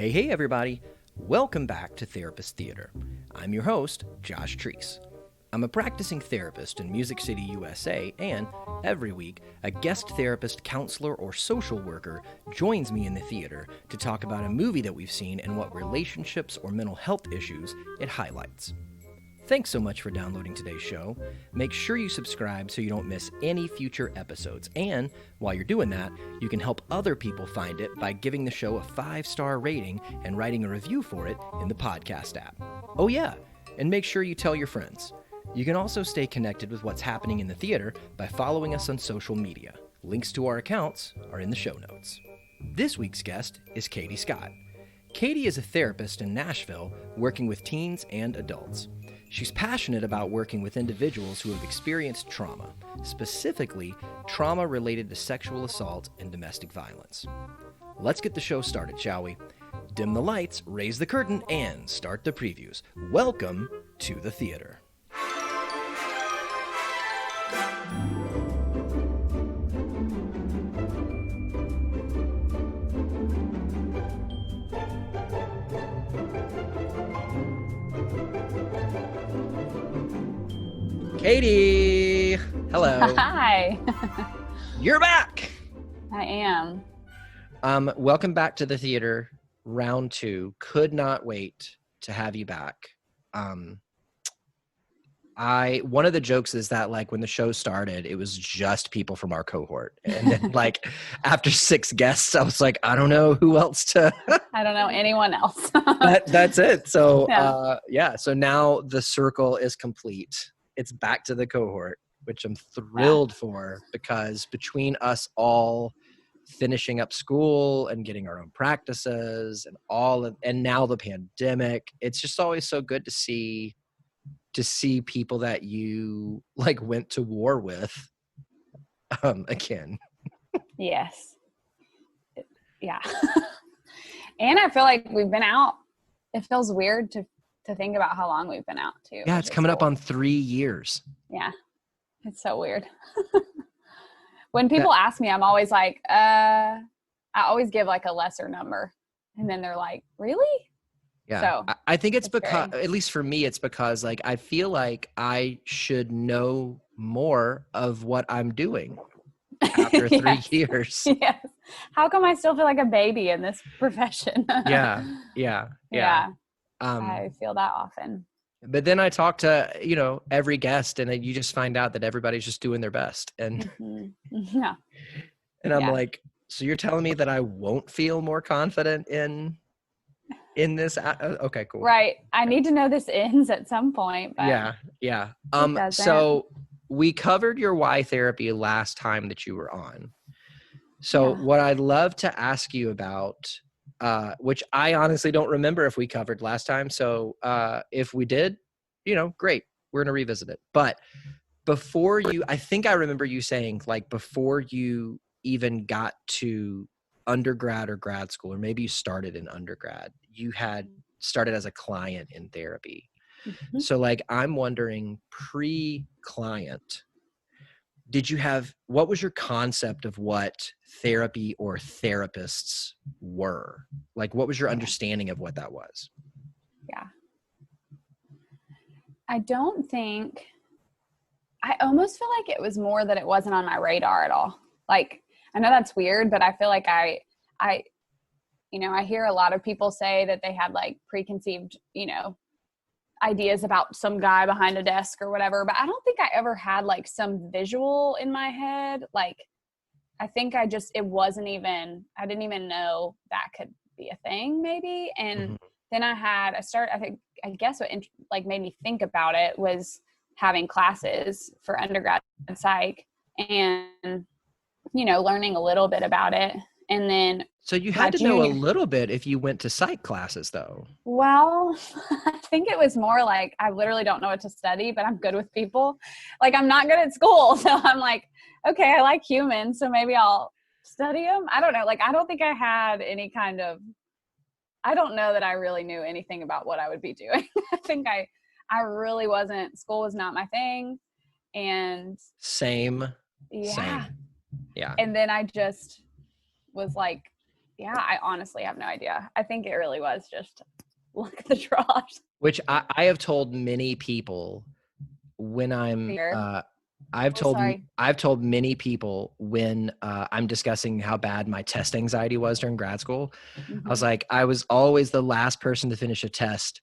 Hey everybody! Welcome back to Therapist Theater. I'm your host, Josh Treese. I'm a practicing therapist in Music City, USA, and every week, a guest therapist, counselor, or social worker joins me in the theater to talk about a movie that we've seen and what relationships or mental health issues it highlights. Thanks so much for downloading today's show. Make sure you subscribe so you don't miss any future episodes. And while you're doing that, you can help other people find it by giving the show a 5-star rating and writing a review for it in the podcast app. Oh yeah, and make sure you tell your friends. You can also stay connected with what's happening in the theater by following us on social media. Links to our accounts are in the show notes. This week's guest is Katie Scott. Katie is a therapist in Nashville working with teens and adults. She's passionate about working with individuals who have experienced trauma, specifically trauma related to sexual assault and domestic violence. Let's get the show started, shall we? Dim the lights, raise the curtain, and start the previews. Welcome to the theater. Katie! Hello. Hi. You're back! I am. Welcome back to the theater, round 2. Could not wait to have you back. One of the jokes is that like when the show started, it was just people from our cohort. And then like after 6 guests, I was like, I don't know who else to I don't know anyone else. That's it. So Yeah. So now the circle is complete. It's back to the cohort, which I'm thrilled for, because between us all finishing up school and getting our own practices and now the pandemic, it's just always so good to see people that you like went to war with again. Yes. Yeah. And I feel like we've been out. It feels weird to think about how long we've been out too. Yeah, it's coming up on 3 years. Yeah. It's so weird. When people ask me, I'm always like, I always give like a lesser number. And then they're like, really? Yeah. So I think it's because, at least for me, it's because like, I feel like I should know more of what I'm doing after 3 years. Yes. How come I still feel like a baby in this profession? Yeah. I feel that often. But then I talk to, every guest, and you just find out that everybody's just doing their best. And yeah. And I'm like, so you're telling me that I won't feel more confident in this? Okay, cool. Right. I need to know this ends at some point. But yeah. So we covered your Y therapy last time that you were on. So what I'd love to ask you about, which I honestly don't remember if we covered last time. So if we did, great. We're going to revisit it. But I think I remember you saying like before you even got to undergrad or grad school, or maybe you started in undergrad, you had started as a client in therapy. Mm-hmm. So like, I'm wondering, pre-client, what was your concept of what therapy or therapists were? Like, what was your understanding of what that was? Yeah. I almost feel like it was more that it wasn't on my radar at all. Like, I know that's weird, but I feel like I hear a lot of people say that they had like preconceived, ideas about some guy behind a desk or whatever, but I don't think I ever had like some visual in my head. Like, I think I didn't even know that could be a thing maybe. And then I guess what made me think about it was having classes for undergrad psych and, learning a little bit about it. And then so you had to know a little bit if you went to psych classes though. Well, I think it was more like, I literally don't know what to study, but I'm good with people. Like, I'm not good at school. So I'm like, okay, I like humans, so maybe I'll study them. I don't know. Like, I don't think I had any I don't know that I really knew anything about what I would be doing. I think I really wasn't, school was not my thing. And Same. Yeah. Yeah. And then I just was like, Yeah, I honestly have no idea. I think it really was just luck of the draws. Which I have told many people when I'm, I've told many people when I'm discussing how bad my test anxiety was during grad school. I was like, I was always the last person to finish a test.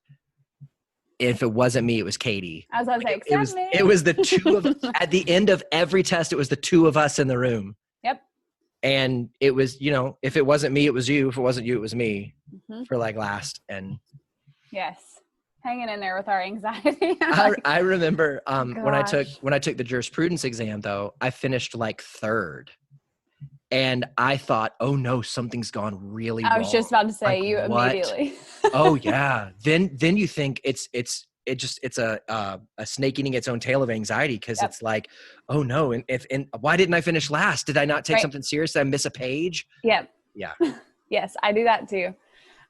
If it wasn't me, it was Katie. I was like, it was the two of at the end of every test, it was the two of us in the room. Yep. And it was, you know, if it wasn't me, it was you. If it wasn't you, it was me for like last. And yes, hanging in there with our anxiety. I remember when I took the jurisprudence exam, though, I finished like third. And I thought, oh no, something's gone really wrong. I was just about to say, like, you what? immediately. Oh yeah. Then you think it's a snake eating its own tail of anxiety, because it's like, oh no, and why didn't I finish last? Did I not take something serious? Did I miss a page? Yep. Yeah. Yes, I do that too.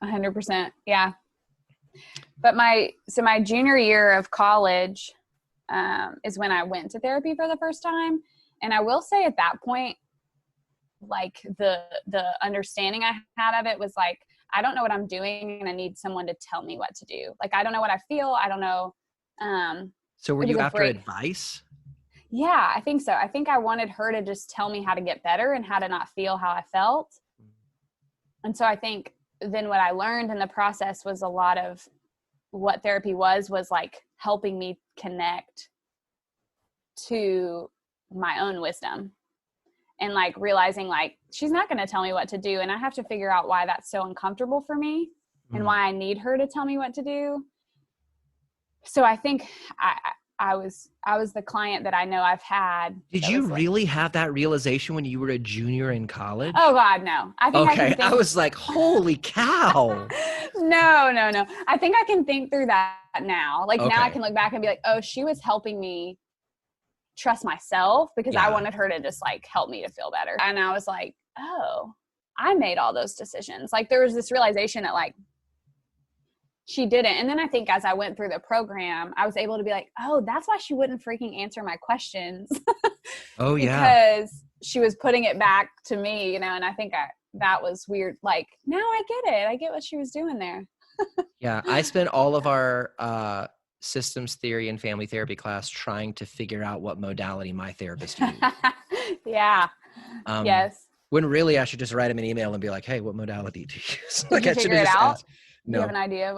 100%. Yeah. But my junior year of college is when I went to therapy for the first time. And I will say at that point, like the understanding I had of it was like, I don't know what I'm doing and I need someone to tell me what to do. Like, I don't know what I feel. I don't know. So were you after advice? Yeah, I think so. I think I wanted her to just tell me how to get better and how to not feel how I felt. And so I think then what I learned in the process was a lot of what therapy was like helping me connect to my own wisdom. And like realizing like, she's not going to tell me what to do. And I have to figure out why that's so uncomfortable for me and why I need her to tell me what to do. So I think I was the client that I know I've had. Did you really have that realization when you were a junior in college? Oh God, no. I think I was like, holy cow. No. I think I can think through that now. Like now I can look back and be like, oh, she was helping me trust myself because I wanted her to just like help me to feel better. And I was like, oh, I made all those decisions. Like there was this realization that like she didn't. And then I think as I went through the program, I was able to be like, oh, that's why she wouldn't freaking answer my questions. Oh yeah. Because she was putting it back to me, you know, and I think that was weird. Like now I get it. I get what she was doing there. Yeah. I spent all of our systems theory and family therapy class trying to figure out what modality my therapist used. Yeah. Yes. When really I should just write him an email and be like, hey, what modality do you use? Did you figure it out? No. Do you have an idea?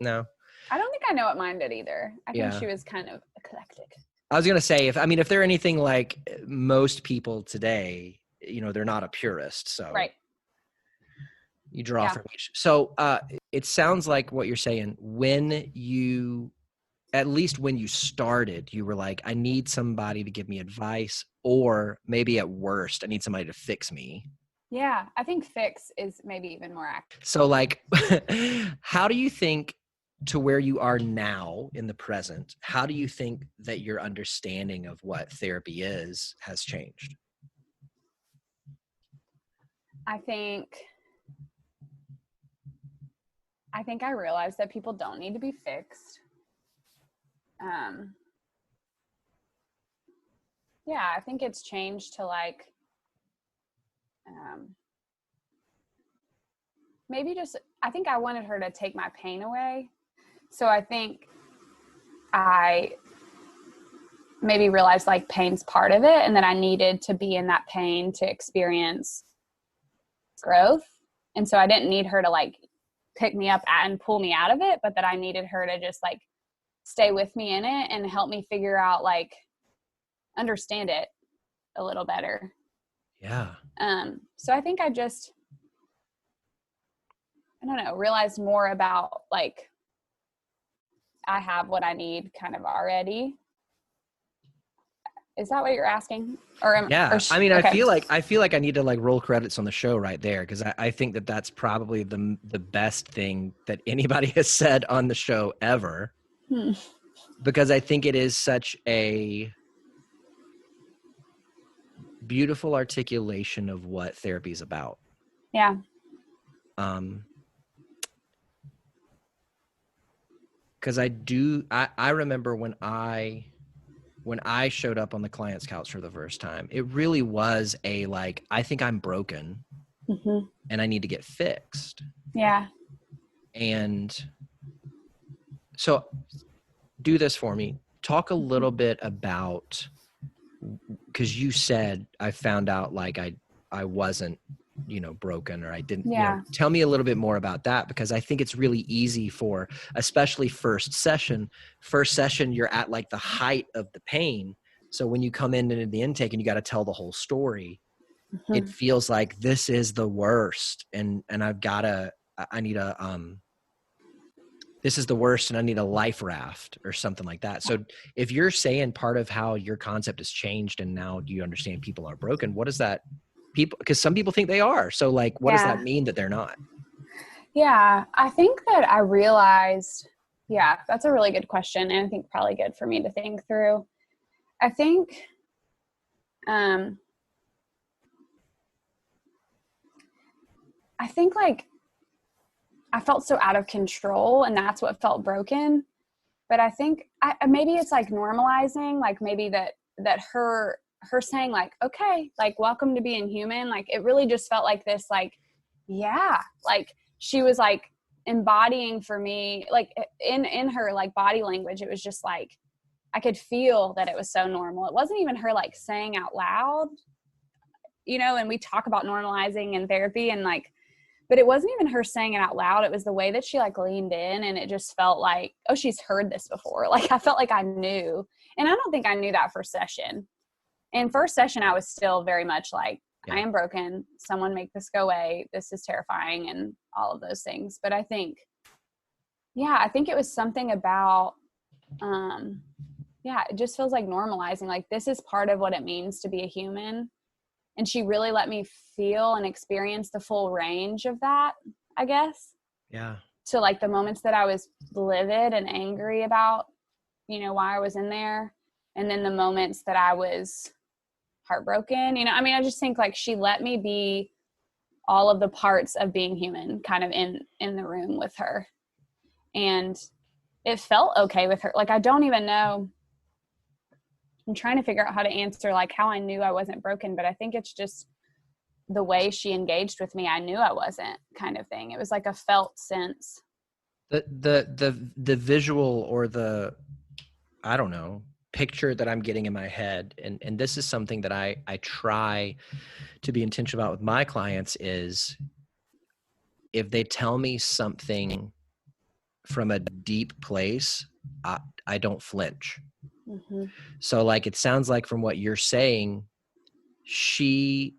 No. I don't think I know what mine did either. I think she was kind of eclectic. I was going to say, if they're anything like most people today, you know, they're not a purist. So you draw from each. So it sounds like what you're saying, at least when you started, you were like, I need somebody to give me advice, or maybe at worst, I need somebody to fix me. Yeah, I think fix is maybe even more accurate. So like, how do you think to where you are now in the present, how do you think that your understanding of what therapy is has changed? I think I realized that people don't need to be fixed. Yeah, I think it's changed to like, maybe just, I think I wanted her to take my pain away. So I think I maybe realized like pain's part of it and that I needed to be in that pain to experience growth. And so I didn't need her to like pick me up and pull me out of it, but that I needed her to just like stay with me in it and help me figure out, like, understand it a little better. Yeah. So I think I just, I don't know, realized more about like, I have what I need kind of already. Is that what you're asking? I mean, okay. I feel like I need to like roll credits on the show right there, because I think that that's probably the best thing that anybody has said on the show ever. Because I think it is such a beautiful articulation of what therapy is about. Yeah. Because I remember when I showed up on the client's couch for the first time, it really was a like, I think I'm broken. and I need to get fixed. Yeah. And so do this for me. Talk a little bit about, because you said I found out like I wasn't, broken, or I didn't, Yeah. tell me a little bit more about that, because I think it's really easy for, especially first session, you're at like the height of the pain. So when you come into the intake and you got to tell the whole story, it feels like this is the worst. And I need this is the worst and I need a life raft or something like that. So if you're saying part of how your concept has changed and now you understand people are broken, what is that? Because some people think they are. So like, what does that mean that they're not? Yeah, I think that I realized, that's a really good question. And I think probably good for me to think through. I think, like I felt so out of control and that's what felt broken. But I think maybe it's like normalizing, like maybe that her saying like, okay, like welcome to being human. Like it really just felt like this, like, like she was like embodying for me, like in her like body language. It was just like, I could feel that it was so normal. It wasn't even her like saying out loud, and we talk about normalizing in therapy and like, but it wasn't even her saying it out loud. It was the way that she like leaned in and it just felt like, oh, she's heard this before. Like I felt like I knew. And I don't think I knew that first session. In first session, I was still very much like, I am broken. Someone make this go away. This is terrifying and all of those things. But I think it was something about, it just feels like normalizing. Like this is part of what it means to be a human. And she really let me feel and experience the full range of that, I guess. Yeah. So like the moments that I was livid and angry about, why I was in there. And then the moments that I was heartbroken, I just think like she let me be all of the parts of being human kind of in the room with her. And it felt okay with her. Like, I don't even know. I'm trying to figure out how to answer like how I knew I wasn't broken, but I think it's just the way she engaged with me. I knew I wasn't, kind of thing. It was like a felt sense. The visual or the, I don't know, picture that I'm getting in my head, and this is something that I try to be intentional about with my clients, is if they tell me something from a deep place, I don't flinch. Mm-hmm. So like, it sounds like from what you're saying, she,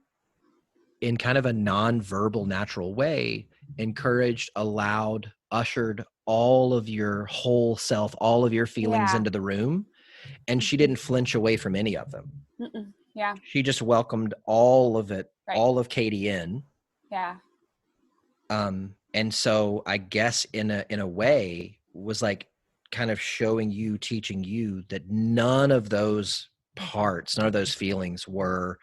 in kind of a non-verbal, natural way, encouraged, allowed, ushered all of your whole self, all of your feelings into the room. And she didn't flinch away from any of them. Mm-mm. Yeah. She just welcomed all of it, all of Katie in. Yeah. And so I guess in a way was like kind of showing you, teaching you that none of those parts, none of those feelings were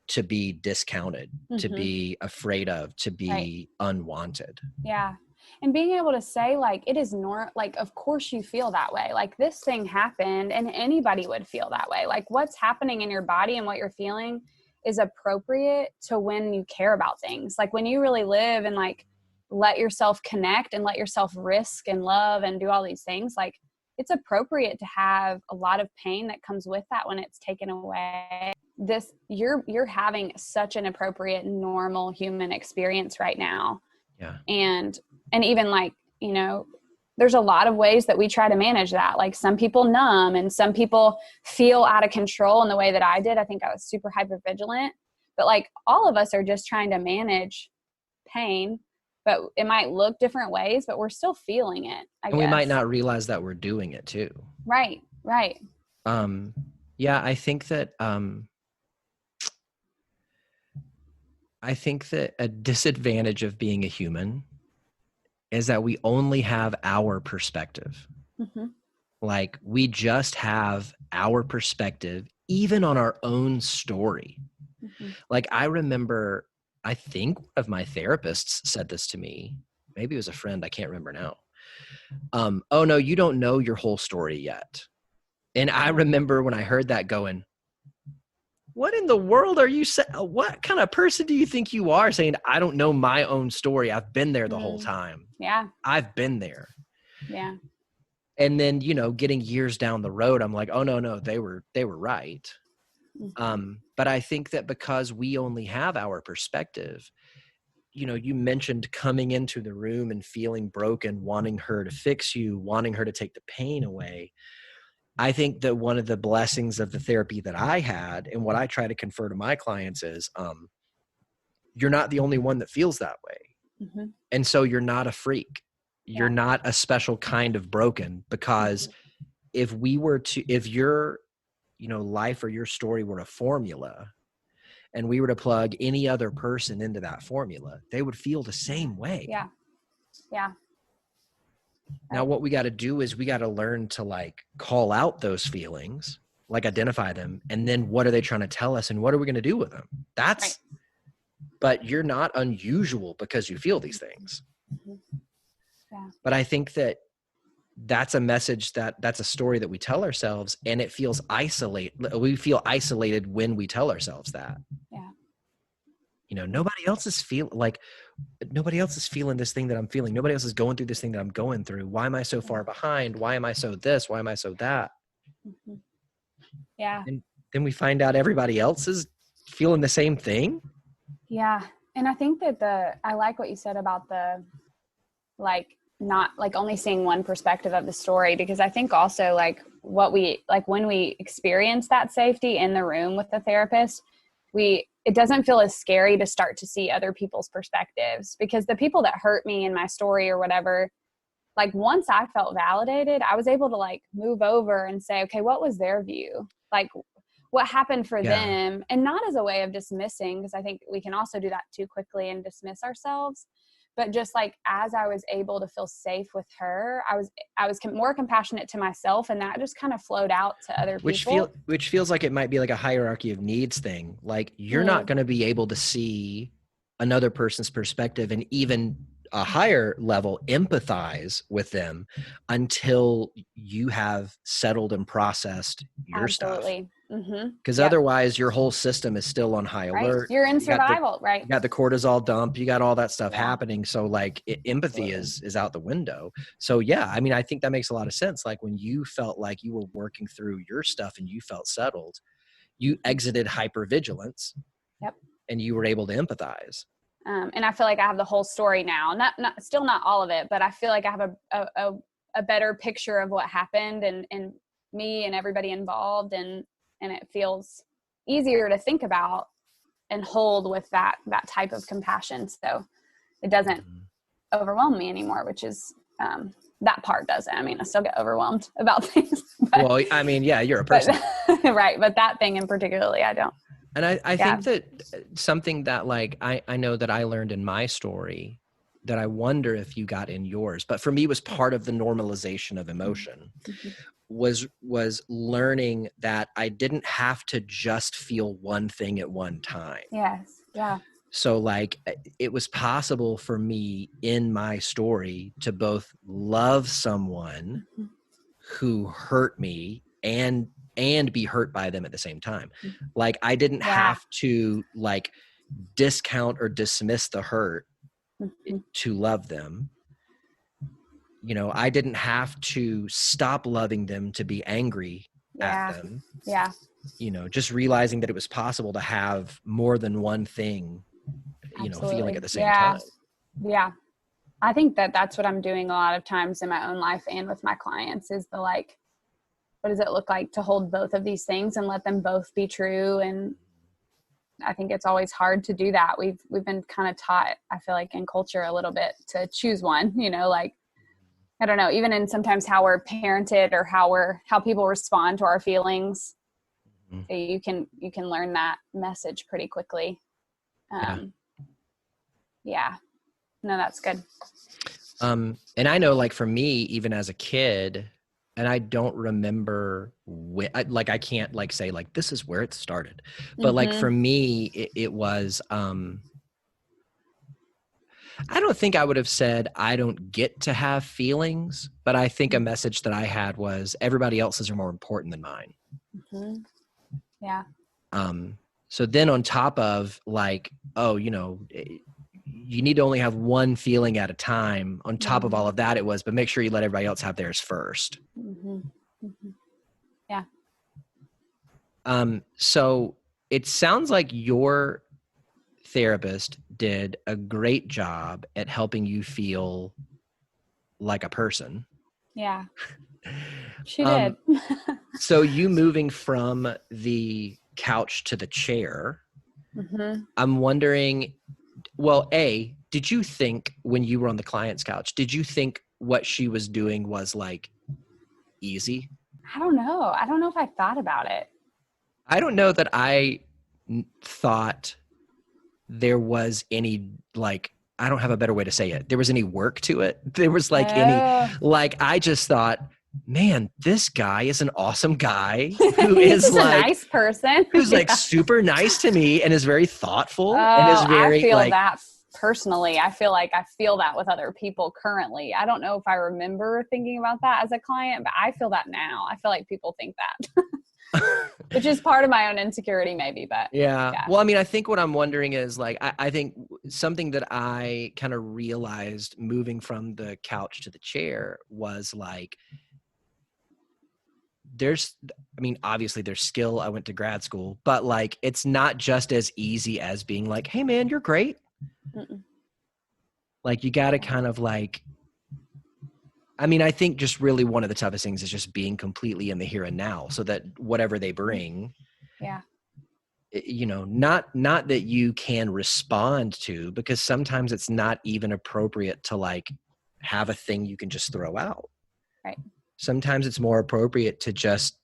to be discounted, to be afraid of, to be unwanted. Yeah. And being able to say like, it is like, of course you feel that way. Like this thing happened and anybody would feel that way. Like what's happening in your body and what you're feeling is appropriate to when you care about things. Like when you really live and like let yourself connect and let yourself risk and love and do all these things, like it's appropriate to have a lot of pain that comes with that when it's taken away. You're having such an appropriate, normal human experience right now. Yeah. And even like, there's a lot of ways that we try to manage that. Like some people numb and some people feel out of control in the way that I did. I think I was super hypervigilant, but like all of us are just trying to manage pain, but it might look different ways, but we're still feeling it. And we might not realize that we're doing it too. Right. Right. Yeah, I think that a disadvantage of being a human is that we only have our perspective. Mm-hmm. Like we just have our perspective, even on our own story. Mm-hmm. Like I remember, I think one of my therapists said this to me. Maybe it was a friend. I can't remember now. Oh no, you don't know your whole story yet. And I remember when I heard that going, what in the world are you saying? What kind of person do you think you are saying, I don't know my own story. I've been there the whole time. Yeah. I've been there. Yeah. And then, getting years down the road, I'm like, oh no, they were right. But I think that because we only have our perspective, you mentioned coming into the room and feeling broken, wanting her to fix you, wanting her to take the pain away. I think that one of the blessings of the therapy that I had, and what I try to confer to my clients is, you're not the only one that feels that way. Mm-hmm. And so you're not a freak. You're not a special kind of broken, because if your, life or your story were a formula, and we were to plug any other person into that formula, they would feel the same way. Yeah. Yeah. Now, what we got to do is we got to learn to call out those feelings, identify them. And then what are they trying to tell us? And what are we going to do with them? But you're not unusual because you feel these things. Yeah. But I think that that's a message that's a story that we tell ourselves, and it feels isolated. We feel isolated when we tell ourselves that. Yeah. Nobody else is feeling this thing that I'm feeling. Nobody else is going through this thing that I'm going through. Why am I so far behind? Why am I so this? Why am I so that? Mm-hmm. Yeah. And then we find out everybody else is feeling the same thing. Yeah. And I think that I like what you said about the, not only seeing one perspective of the story, because I think also when we experience that safety in the room with the therapist, it doesn't feel as scary to start to see other people's perspectives, because the people that hurt me in my story or whatever, once I felt validated, I was able to move over and say, okay, what was their view? What happened for them? And not as a way of dismissing, because I think we can also do that too quickly and dismiss ourselves. But just as I was able to feel safe with her, I was more compassionate to myself, and that just kind of flowed out to other people. Which feels like it might be a hierarchy of needs thing. You're not going to be able to see another person's perspective and even a higher level empathize with them until you have settled and processed your stuff. Because otherwise your whole system is still on high alert. You're in survival, right? You got the cortisol dump, you got all that stuff happening. So empathy is out the window. So I think that makes a lot of sense. When you felt like you were working through your stuff and you felt settled, you exited hypervigilance. Yep. And you were able to empathize. And I feel like I have the whole story now, still not all of it, but I feel like I have a better picture of what happened and me and everybody involved. And it feels easier to think about and hold with that type of compassion. So it doesn't overwhelm me anymore, which is, that part doesn't. I still get overwhelmed about things. But, you're a person. Right. But that thing in particularly, I don't. And I think that something that I know that I learned in my story that I wonder if you got in yours, but for me was part of the normalization of emotion, was learning that I didn't have to just feel one thing at one time. Yes. Yeah. So it was possible for me in my story to both love someone who hurt me and be hurt by them at the same time. I didn't have to discount or dismiss the hurt to love them. I didn't have to stop loving them to be angry at them. Yeah. Just realizing that it was possible to have more than one thing, feeling at the same time. Yeah. I think that's what I'm doing a lot of times in my own life and with my clients is the what does it look like to hold both of these things and let them both be true? And I think it's always hard to do that. We've been kind of taught, I feel like in culture a little bit to choose one, I don't know, even in sometimes how we're parented or how people respond to our feelings. You can learn that message pretty quickly. Yeah. No, that's good. And I know for me, even as a kid, and I don't remember when, I can't say this is where it started, but for me, it was, I don't think I would have said I don't get to have feelings, but I think a message that I had was everybody else's are more important than mine. Yeah. So then on top of like, oh, you know, you need to only have one feeling at a time. On top of all of that, it was, but make sure you let everybody else have theirs first. Mm-hmm. Mm-hmm. Yeah. So it sounds like your therapist did a great job at helping you feel like a person. Yeah. She did. So you moving from the couch to the chair, I'm wondering, well, A, did you think when you were on the client's couch, did you think what she was doing was like easy? I don't know. I don't know if I thought about it. I don't know that I thought there was any, like, I don't have a better way to say it. There was any work to it. There was like I just thought, man, this guy is an awesome guy who is like a nice person. who's like super nice to me and is very thoughtful and is very I feel like that personally. I feel like I feel that with other people currently. I don't know if I remember thinking about that as a client, but I feel that now. I feel like people think that. Which is part of my own insecurity maybe, but yeah. Well, I mean, I think what I'm wondering is like, I think something that I kind of realized moving from the couch to the chair was like, obviously there's skill. I went to grad school, but like, it's not just as easy as being like, hey man, you're great. Mm-mm. Like you got to kind of like, I mean, I think just really one of the toughest things is just being completely in the here and now so that whatever they bring, you know, not that you can respond to, because sometimes it's not even appropriate to like have a thing you can just throw out. Right. Sometimes it's more appropriate to just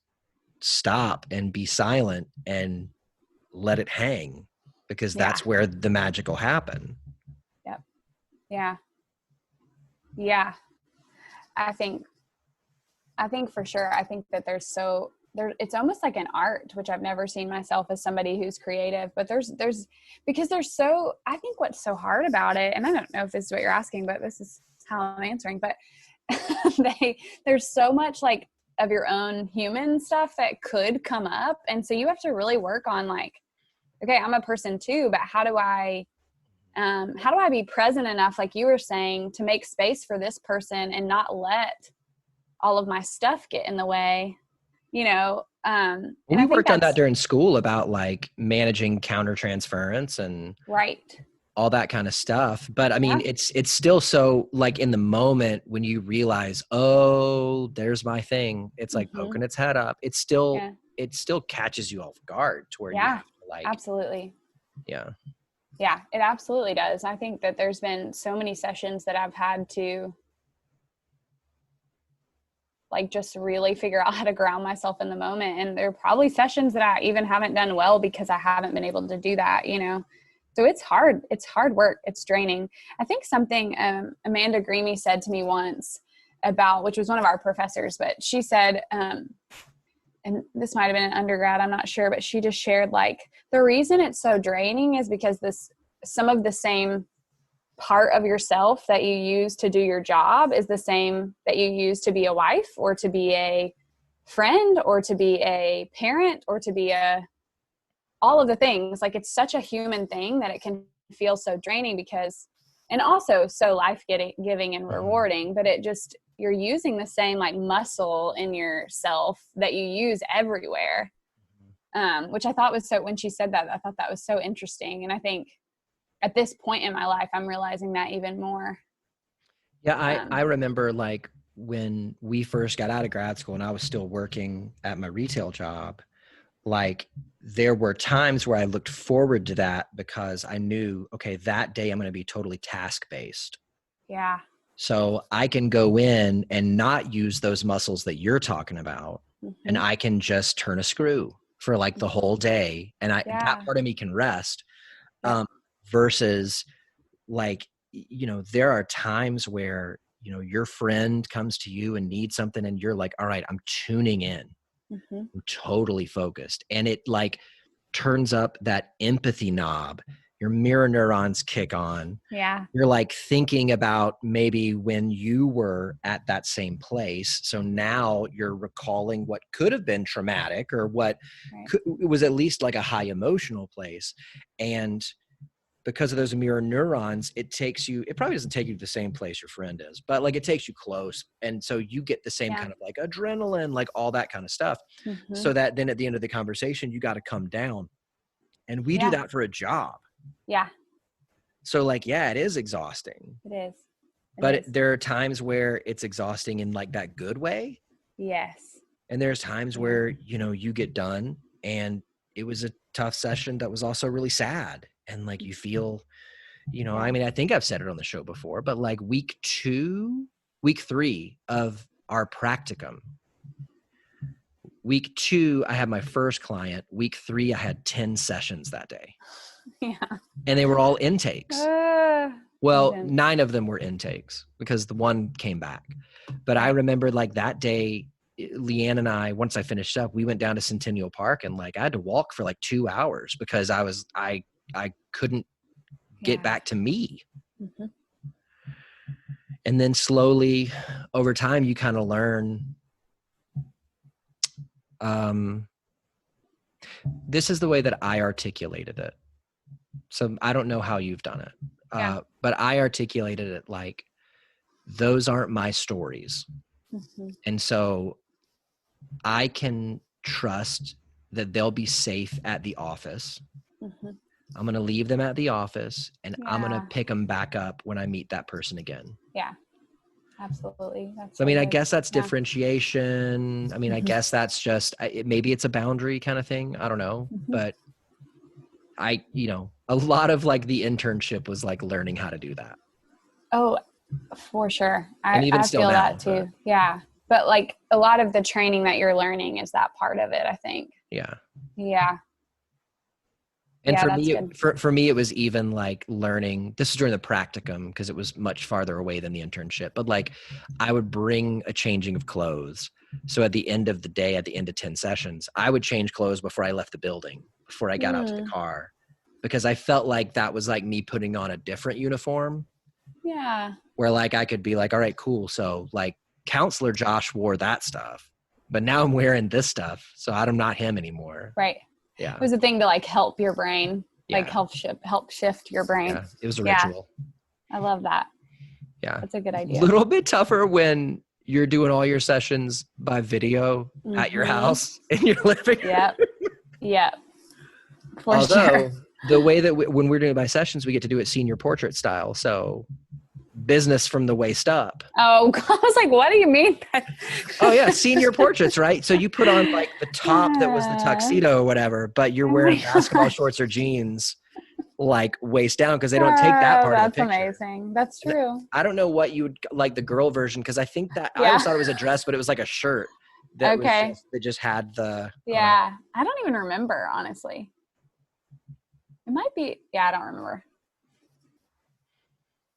stop and be silent and let it hang, because that's where the magic will happen. Yep. Yeah. Yeah. I think for sure. I think that it's almost like an art, which I've never seen myself as somebody who's creative, but I think what's so hard about it, and I don't know if this is what you're asking, but this is how I'm answering, but there's so much like of your own human stuff that could come up. And so you have to really work on like, okay, I'm a person too, but how do I be present enough, like you were saying, to make space for this person and not let all of my stuff get in the way, you know? We worked on that during school about like managing countertransference and all that kind of stuff. But I mean, it's still so like in the moment when you realize, oh, there's my thing. It's like poking its head up. It still catches you off guard to where you have to like, absolutely. Yeah. Yeah, it absolutely does. I think that there's been so many sessions that I've had to like just really figure out how to ground myself in the moment. And there are probably sessions that I even haven't done well because I haven't been able to do that, you know? So it's hard. It's hard work. It's draining. I think something Amanda Greamy said to me once about, which was one of our professors, but she said, and this might've been an undergrad, I'm not sure, but she just shared like the reason it's so draining is because some of the same part of yourself that you use to do your job is the same that you use to be a wife or to be a friend or to be a parent or to be all of the things. Like it's such a human thing that it can feel so draining because, and also so life-giving and rewarding, but you're using the same like muscle in yourself that you use everywhere. Which I thought was when she said that, I thought that was so interesting. And I think at this point in my life, I'm realizing that even more. Yeah. I remember like when we first got out of grad school and I was still working at my retail job, like there were times where I looked forward to that because I knew, okay, that day I'm going to be totally task-based. Yeah. So I can go in and not use those muscles that you're talking about. And I can just turn a screw for like the whole day. And that part of me can rest. Versus like, you know, there are times where, you know, your friend comes to you and needs something and you're like, all right, I'm tuning in. I'm totally focused. And it like turns up that empathy knob. your mirror neurons kick on. Yeah. You're like thinking about maybe when you were at that same place. So now you're recalling what could have been traumatic or what it was at least like a high emotional place. And because of those mirror neurons, it probably doesn't take you to the same place your friend is, but like it takes you close. And so you get the same kind of like adrenaline, like all that kind of stuff. So that then at the end of the conversation, you got to come down. And we do that for a job. Yeah. So like, yeah, it is exhausting. It is. But there are times where it's exhausting in like that good way. Yes. And there's times where, you know, you get done and it was a tough session that was also really sad. And like you feel, you know, I mean, I think I've said it on the show before, but like week 3 of our practicum, week 2, I had my first client. Week 3, I had 10 sessions that day. Yeah. And they were all intakes. Well, 9 of them were intakes because the one came back. But I remember like that day, Leanne and I, once I finished up, we went down to Centennial Park and like I had to walk for like 2 hours because I couldn't get back to me. And then slowly over time, you kind of learn, this is the way that I articulated it. So I don't know how you've done it, but I articulated it like, those aren't my stories. And so I can trust that they'll be safe at the office. I'm going to leave them at the office and I'm going to pick them back up when I meet that person again. Yeah, absolutely. So, I mean, I guess that's differentiation. I mean, I guess that's just, maybe it's a boundary kind of thing. I don't know, but you know, a lot of like the internship was like learning how to do that. Oh, for sure. And even I still feel now, that too. Yeah. But like a lot of the training that you're learning is that part of it, I think. Yeah. Yeah. And for me, it was even like learning, this is during the practicum because it was much farther away than the internship, but like I would bring a changing of clothes. So at the end of the day, at the end of 10 sessions, I would change clothes before I left the building, before I got out to the car, because I felt like that was like me putting on a different uniform. Yeah. Where like, I could be like, all right, cool. So like Counselor Josh wore that stuff, but now I'm wearing this stuff. So I'm not him anymore. Right. Yeah. It was a thing to like help your brain, like help shift your brain. Yeah. It was a ritual. I love that. Yeah. That's a good idea. A little bit tougher when you're doing all your sessions by video at your house in your living room. Yep. For Although sure. the way that when we're doing it by sessions, we get to do it senior portrait style. So business from the waist up. Oh, I was like, what do you mean? Oh yeah. Senior portraits, right? So you put on like the top that was the tuxedo or whatever, but you're wearing basketball shorts or jeans, like waist down. Cause they don't take that part of the picture. That's amazing. That's true. I don't know what you would like the girl version. Cause I think that I always thought it was a dress, but it was like a shirt that just had the, I don't even remember, honestly. It might be, I don't remember.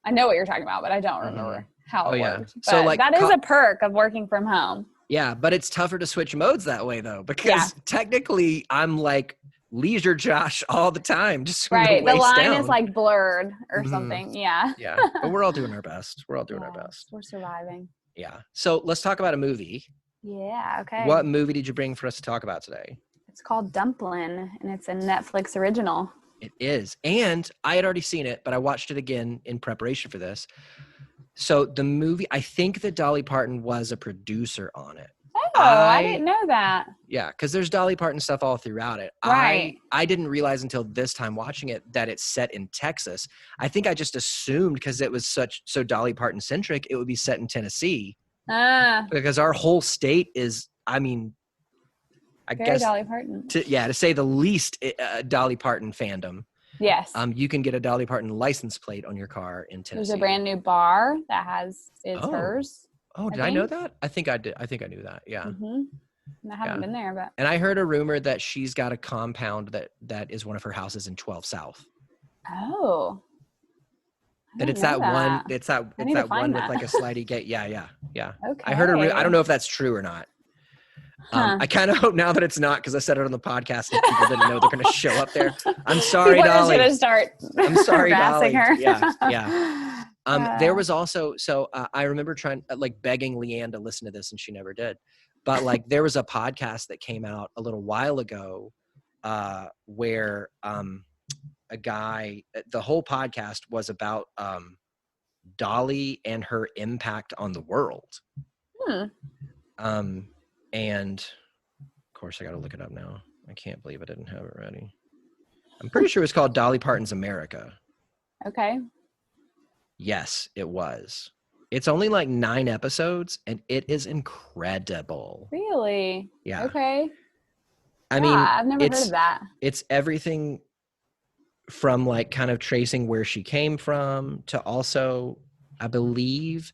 I know what you're talking about, but I don't remember how it works. But so like that is a perk of working from home. Yeah, but it's tougher to switch modes that way though, because technically I'm like leisure Josh all the time. Just right. The line is like blurred or something. Yeah. Yeah. But we're all doing our best. We're all doing our best. We're surviving. Yeah. So let's talk about a movie. Yeah. Okay. What movie did you bring for us to talk about today? It's called Dumplin, and it's a Netflix original. It is. And I had already seen it, but I watched it again in preparation for this. So the movie, I think that Dolly Parton was a producer on it. Oh, I didn't know that. Yeah, because there's Dolly Parton stuff all throughout it. Right. I didn't realize until this time watching it that it's set in Texas. I think I just assumed because it was so Dolly Parton centric, it would be set in Tennessee. Because our whole state is, I mean, I guess Dolly Parton. To say the least, Dolly Parton fandom. Yes. You can get a Dolly Parton license plate on your car in Tennessee. There's a brand new bar that is hers. Oh, did I know that? I think I did. I think I knew that. Yeah. Mm-hmm. I haven't been there, but. And I heard a rumor that she's got a compound that is one of her houses in 12 South. Oh. That it's that one. It's that one with like a slidey gate. Yeah. Okay. I heard I don't know if that's true or not. I kind of hope now that it's not, because I said it on the podcast and people didn't know they're going to show up there. I'm sorry, People are Dolly. gonna start I'm sorry, harassing Dolly. her. Yeah. There was also, I remember trying, like begging Leanne to listen to this, and she never did. But like, there was a podcast that came out a little while ago where a guy, the whole podcast was about Dolly and her impact on the world. And of course, I got to look it up now. I can't believe I didn't have it ready. I'm pretty sure it was called Dolly Parton's America. Okay. Yes, it was. It's only like 9 episodes, and it is incredible. Really? Yeah. Okay. I mean, I've never heard of that. It's everything from like kind of tracing where she came from to also, I believe,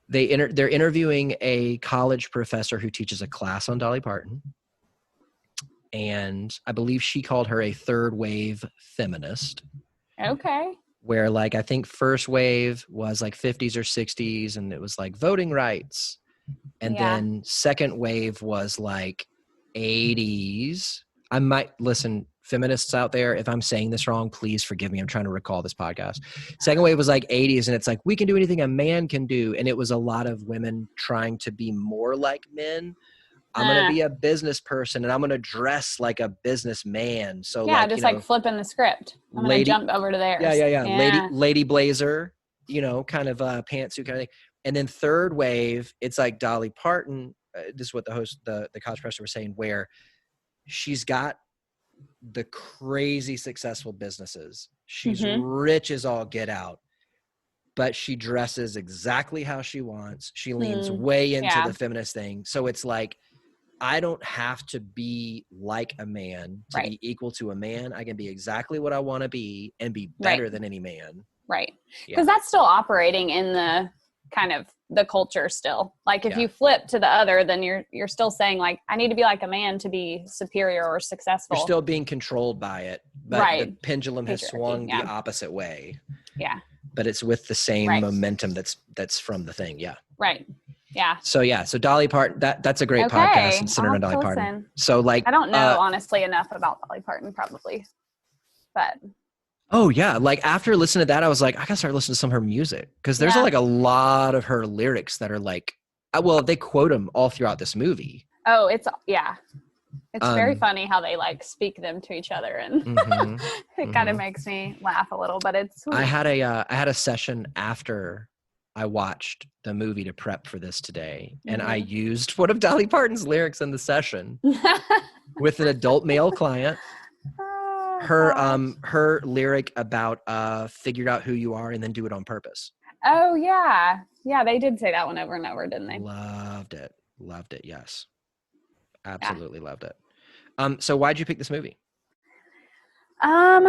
they're interviewing a college professor who teaches a class on Dolly Parton. And I believe she called her a third wave feminist. Okay. Where like, I think first wave was like 50s or 60s, and it was like voting rights. And then second wave was like 80s. I might, listen, feminists out there, if I'm saying this wrong, please forgive me. I'm trying to recall this podcast. Second wave was like 80s, and it's like, we can do anything a man can do. And it was a lot of women trying to be more like men. I'm going to be a business person, and I'm going to dress like a businessman. So yeah, like, just like flipping the script. I'm going to jump over to theirs. Yeah. Lady blazer, kind of pantsuit kind of thing. And then third wave, it's like Dolly Parton. This is what the host, the college professor was saying, where she's got the crazy successful businesses. She's rich as all get out, but she dresses exactly how she wants. She leans way into the feminist thing. So it's like, I don't have to be like a man to be equal to a man. I can be exactly what I want to be and be better than any man. Right. Because that's still operating in the kind of the culture still. Like if you flip to the other, then you're still saying like, I need to be like a man to be superior or successful. You're still being controlled by it, but the pendulum has swung the opposite way. Yeah. But it's with the same momentum that's from the thing. Yeah. Right. Yeah. So Dolly Parton, that's a great podcast, and centered on Dolly Parton. So like, I don't know honestly enough about Dolly Parton probably, but. Oh yeah. Like after listening to that, I was like, I gotta start listening to some of her music. Cause there's like a lot of her lyrics that are like, they quote them all throughout this movie. Oh, it's very funny how they like speak them to each other, and it kind of makes me laugh a little, but it's sweet. I had a session after I watched the movie to prep for this today, and I used one of Dolly Parton's lyrics in the session with an adult male client. Her lyric about figure out who you are and then do it on purpose. Oh yeah. Yeah, they did say that one over and over, didn't they? Loved it. Yes. Absolutely loved it. So why'd you pick this movie? I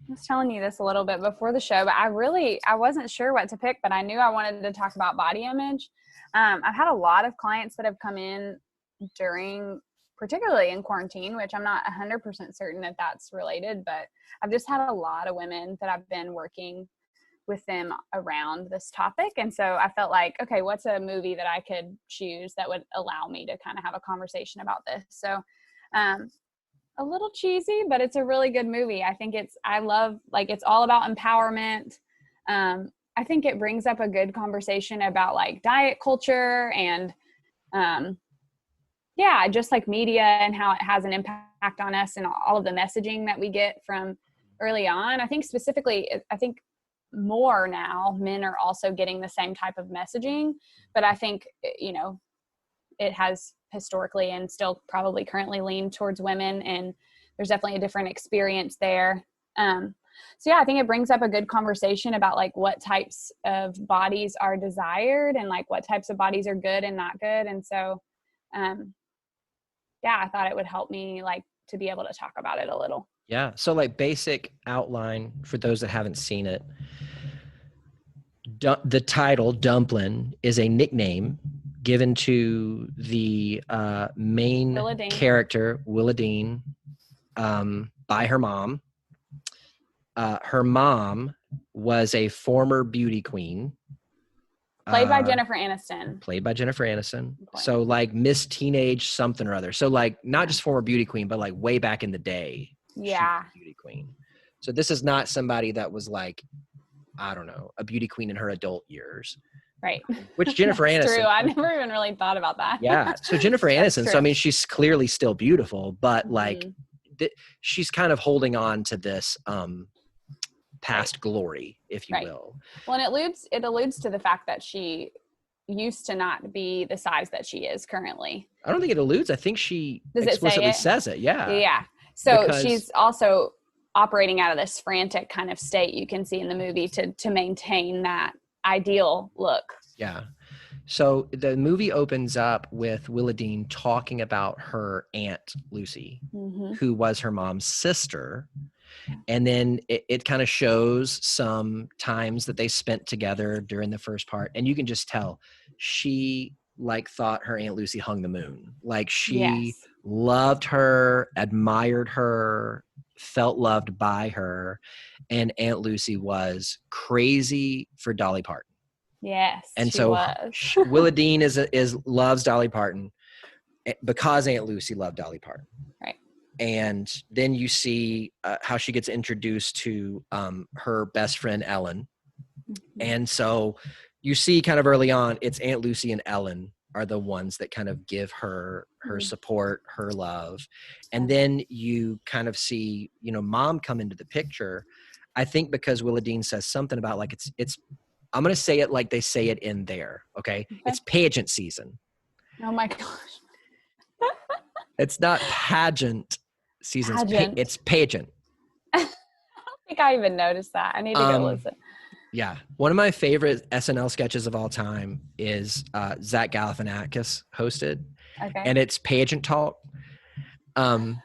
was telling you this a little bit before the show, but I wasn't sure what to pick, but I knew I wanted to talk about body image. I've had a lot of clients that have come in particularly in quarantine, which I'm not 100% certain that that's related, but I've just had a lot of women that I've been working with them around this topic. And so I felt like, okay, what's a movie that I could choose that would allow me to kind of have a conversation about this? So, a little cheesy, but it's a really good movie. I think it's all about empowerment. I think it brings up a good conversation about like diet culture and, just like media and how it has an impact on us and all of the messaging that we get from early on. I think specifically, more now men are also getting the same type of messaging, but I think, it has historically and still probably currently leaned towards women, and there's definitely a different experience there. I think it brings up a good conversation about like what types of bodies are desired and like what types of bodies are good and not good. And so, I thought it would help me like to be able to talk about it a little. Yeah. So like basic outline for those that haven't seen it. The title Dumplin is a nickname given to the main character, Willa Dean, by her mom. Her mom was a former beauty queen Played by Jennifer Aniston. Played by Jennifer Aniston. Important. So like Miss Teenage something or other. So like not just former beauty queen, but like way back in the day. Yeah. She was a beauty queen. So this is not somebody that was like, I don't know, a beauty queen in her adult years. Right. Which Jennifer Aniston. True. I never even really thought about that. Yeah. So Jennifer Aniston. true. So I mean, she's clearly still beautiful, but like she's kind of holding on to this past glory, if you will. Well, and it alludes to the fact that she used to not be the size that she is currently. I don't think it alludes. I think she explicitly says it. Yeah. Yeah. So she's also operating out of this frantic kind of state you can see in the movie to maintain that ideal look. Yeah. So the movie opens up with Willa Dean talking about her aunt Lucy, who was her mom's sister. And then it kind of shows some times that they spent together during the first part. And you can just tell she like thought her Aunt Lucy hung the moon. Like she loved her, admired her, felt loved by her. And Aunt Lucy was crazy for Dolly Parton. Yes. And so Willa Dean loves Dolly Parton because Aunt Lucy loved Dolly Parton. Right. And then you see how she gets introduced to her best friend, Ellen. And so you see kind of early on, it's Aunt Lucy and Ellen are the ones that kind of give her support, her love. And then you kind of see, mom come into the picture. I think because Willa Dean says something about like, it's I'm going to say it like they say it in there. Okay. It's pageant season. Oh my gosh. It's not pageant season. It's pageant. I don't think I even noticed that. I need to go listen. Yeah. One of my favorite SNL sketches of all time is Zach Galifianakis hosted. Okay. And it's pageant talk. And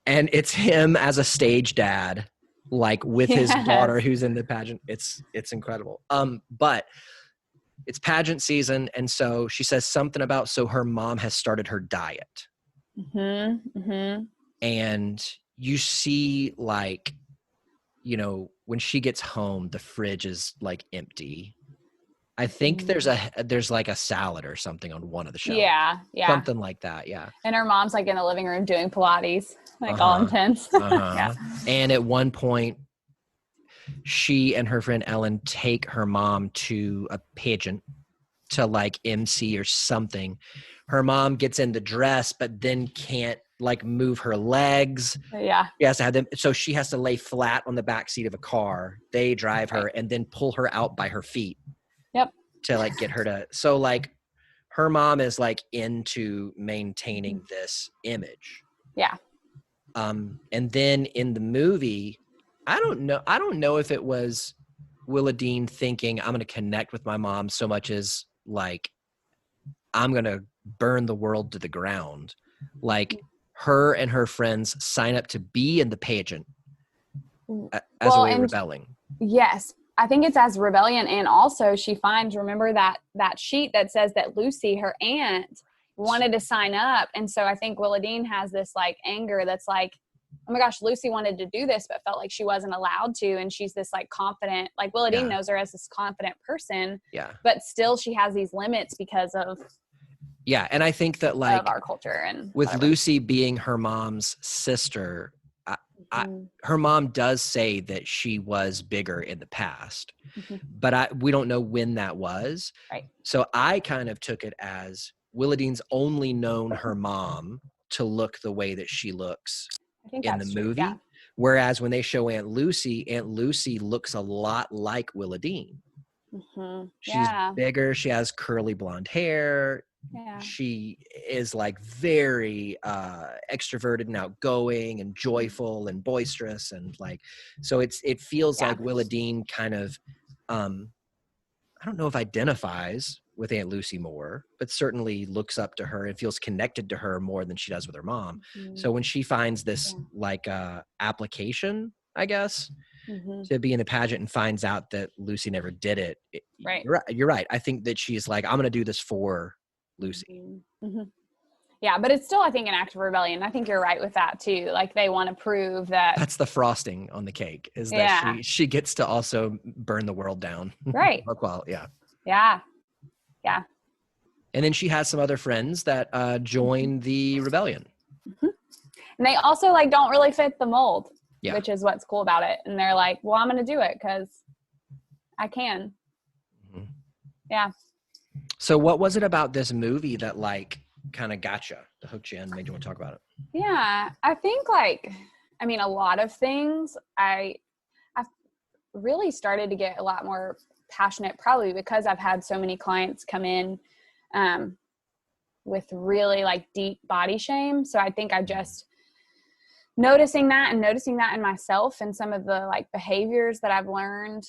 it's him as a stage dad, like with his daughter who's in the pageant. It's incredible. But it's pageant season. And so she says something about, so her mom has started her diet. And you see like, when she gets home, the fridge is like empty. I think there's like a salad or something on one of the shelves. Yeah. Something like that. Yeah. And her mom's like in the living room doing Pilates, like all intense. Yeah. And at one point, she and her friend Ellen take her mom to a pageant to like MC or something. Her mom gets in the dress, but then can't like move her legs. Yeah. She has to have them. So she has to lay flat on the back seat of a car. They drive her and then pull her out by her feet. Yep. To like get her to, so like her mom is like into maintaining this image. Yeah. And then in the movie, I don't know if it was Willa Dean thinking I'm going to connect with my mom so much as like, I'm going to burn the world to the ground. Like her and her friends sign up to be in the pageant as a way of rebelling. Yes. I think it's as rebellion. And also she finds, remember that sheet that says that Lucy, her aunt, wanted to sign up. And so I think Willa Dean has this like anger that's like, oh my gosh, Lucy wanted to do this, but felt like she wasn't allowed to. And she's this like confident, like Willa Dean knows her as this confident person. Yeah. But still she has these limits because of and I think that like of our culture and with whatever. Lucy being her mom's sister, her mom does say that she was bigger in the past, but we don't know when that was. Right. So I kind of took it as Willa Dean's only known her mom to look the way that she looks in the movie. Yeah. Whereas when they show Aunt Lucy looks a lot like Willa Dean. She's bigger. She has curly blonde hair. Yeah. She is like very extroverted and outgoing and joyful and boisterous and like, so it feels like Willa Dean kind of I don't know if identifies with Aunt Lucy more, but certainly looks up to her and feels connected to her more than she does with her mom. So when she finds this like application, I guess, to be in a pageant and finds out that Lucy never did it, you're right. I think that she's like, I'm going to do this for Lucy. Yeah, but it's still, I think, an act of rebellion. I think you're right with that too. Like they want to prove that. That's the frosting on the cake, is that she gets to also burn the world down. Right. Well, yeah. Yeah. Yeah. And then she has some other friends that join the rebellion. Mm-hmm. And they also like don't really fit the mold, Yeah. which is what's cool about it. And they're like, well, I'm going to do it because I can. Mm-hmm. Yeah. So what was it about this movie that like kind of got you, that hooked you in, made you want to talk about it? Yeah. I think like, I mean, a lot of things I've really started to get a lot more passionate, probably because I've had so many clients come in with really like deep body shame. So I think I just noticing that in myself and some of the like behaviors that I've learned,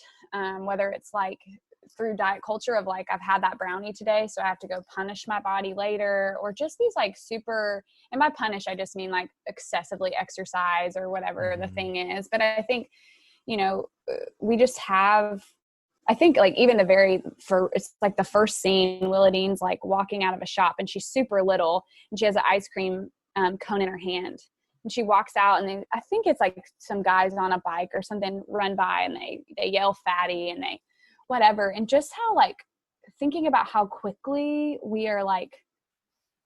whether it's like through diet culture of like, I've had that brownie today, so I have to go punish my body later, or just these like super, and by punish, I just mean like excessively exercise or whatever the thing is. But I think, you know, we just have, I think like even it's like the first scene, Willadine's like walking out of a shop and she's super little and she has an ice cream cone in her hand. And she walks out and then I think it's like some guys on a bike or something run by and they yell fatty and they whatever. And just how like thinking about how quickly we are like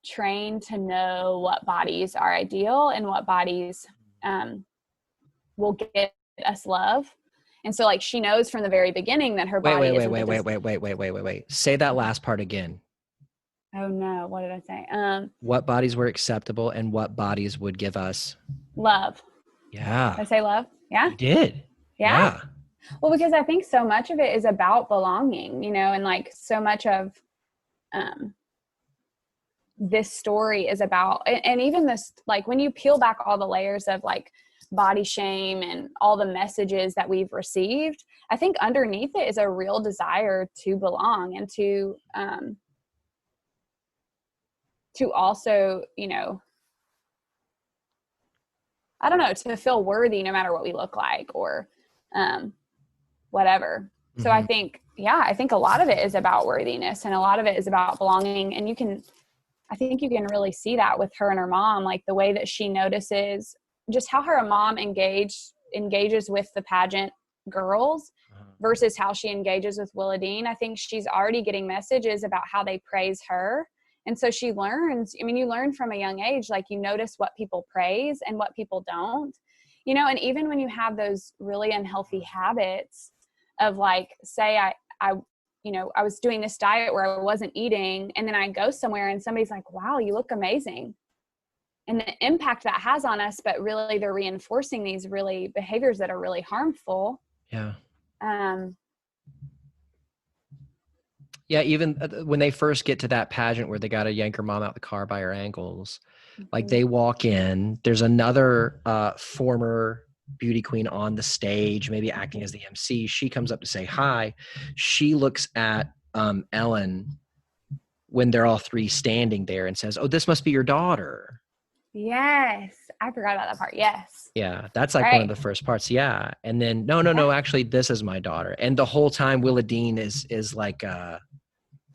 trained to know what bodies are ideal and what bodies will get us love. And so like she knows from the very beginning that her body Wait. Say that last part again. Oh no, what did I say? What bodies were acceptable and what bodies would give us love. Yeah. Did I say love? Yeah. You did. Yeah. Well, because I think so much of it is about belonging, you know, and like so much of this story is about, and even this, like when you peel back all the layers of like body shame and all the messages that we've received, I think underneath it is a real desire to belong and to also, you know, I don't know, to feel worthy no matter what we look like or whatever. Mm-hmm. So I think a lot of it is about worthiness and a lot of it is about belonging. And I think you can really see that with her and her mom, like the way that she notices just how her mom engages with the pageant girls versus how she engages with Willadine. I think she's already getting messages about how they praise her. And so she learns, I mean, you learn from a young age, like you notice what people praise and what people don't, you know, and even when you have those really unhealthy habits of like, say I was doing this diet where I wasn't eating and then I go somewhere and somebody's like, wow, you look amazing. And the impact that has on us, but really they're reinforcing these really behaviors that are really harmful. Yeah. Yeah, even when they first get to that pageant where they got to yank her mom out the car by her ankles, like they walk in, there's another former beauty queen on the stage, maybe acting as the MC. She comes up to say hi. She looks at Ellen when they're all three standing there and says, "Oh, this must be your daughter." Yes. I forgot about that part. Yes. Yeah. That's like one of the first parts. Yeah. And then, no, actually, this is my daughter. And the whole time Willadine is like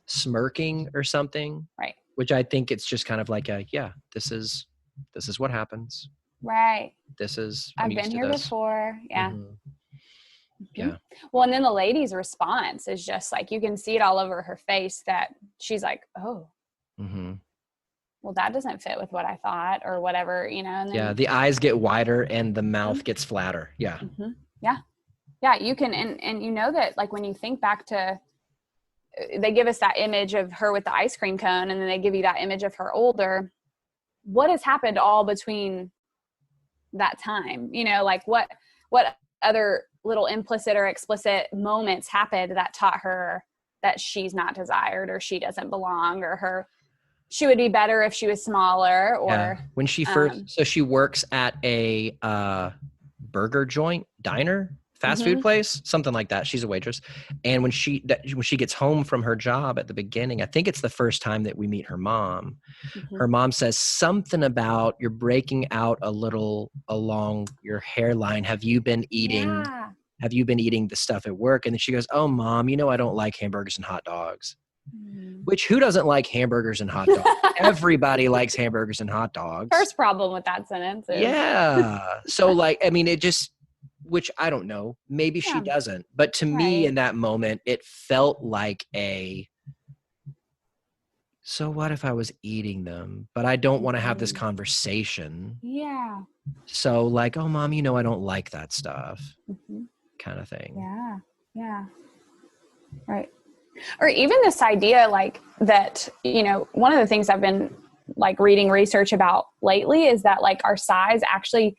smirking or something. Right. Which I think it's just kind of like this is what happens. Right. I've been here before. Yeah. Mm-hmm. Yeah. Well, and then the lady's response is just like, you can see it all over her face that she's like, oh, well, that doesn't fit with what I thought or whatever, you know? And then, the eyes get wider and the mouth gets flatter. Yeah. Yeah. Yeah. You can, and you know that like when you think back to, they give us that image of her with the ice cream cone and then they give you that image of her older. What has happened all between that time? You know, like what other little implicit or explicit moments happened that taught her that she's not desired or she doesn't belong or she would be better if she was smaller or when she first, so she works at a burger joint, diner, fast food place, something like that. She's a waitress. And when she gets home from her job at the beginning, I think it's the first time that we meet her mom. Her mom says something about you're breaking out a little along your hairline. Have you been eating the stuff at work? And then she goes, oh, Mom, you know, I don't like hamburgers and hot dogs. Which who doesn't like hamburgers and hot dogs? Everybody likes hamburgers and hot dogs. First problem with that sentence is. Yeah. So like, I mean, it just, which I don't know, maybe she doesn't, but to me in that moment, it felt like so what if I was eating them, but I don't want to have this conversation. Yeah. So like, oh, mom, I don't like that stuff, kind of thing. Yeah. Yeah. Right. Or even this idea like that, one of the things I've been like reading research about lately is that like our size actually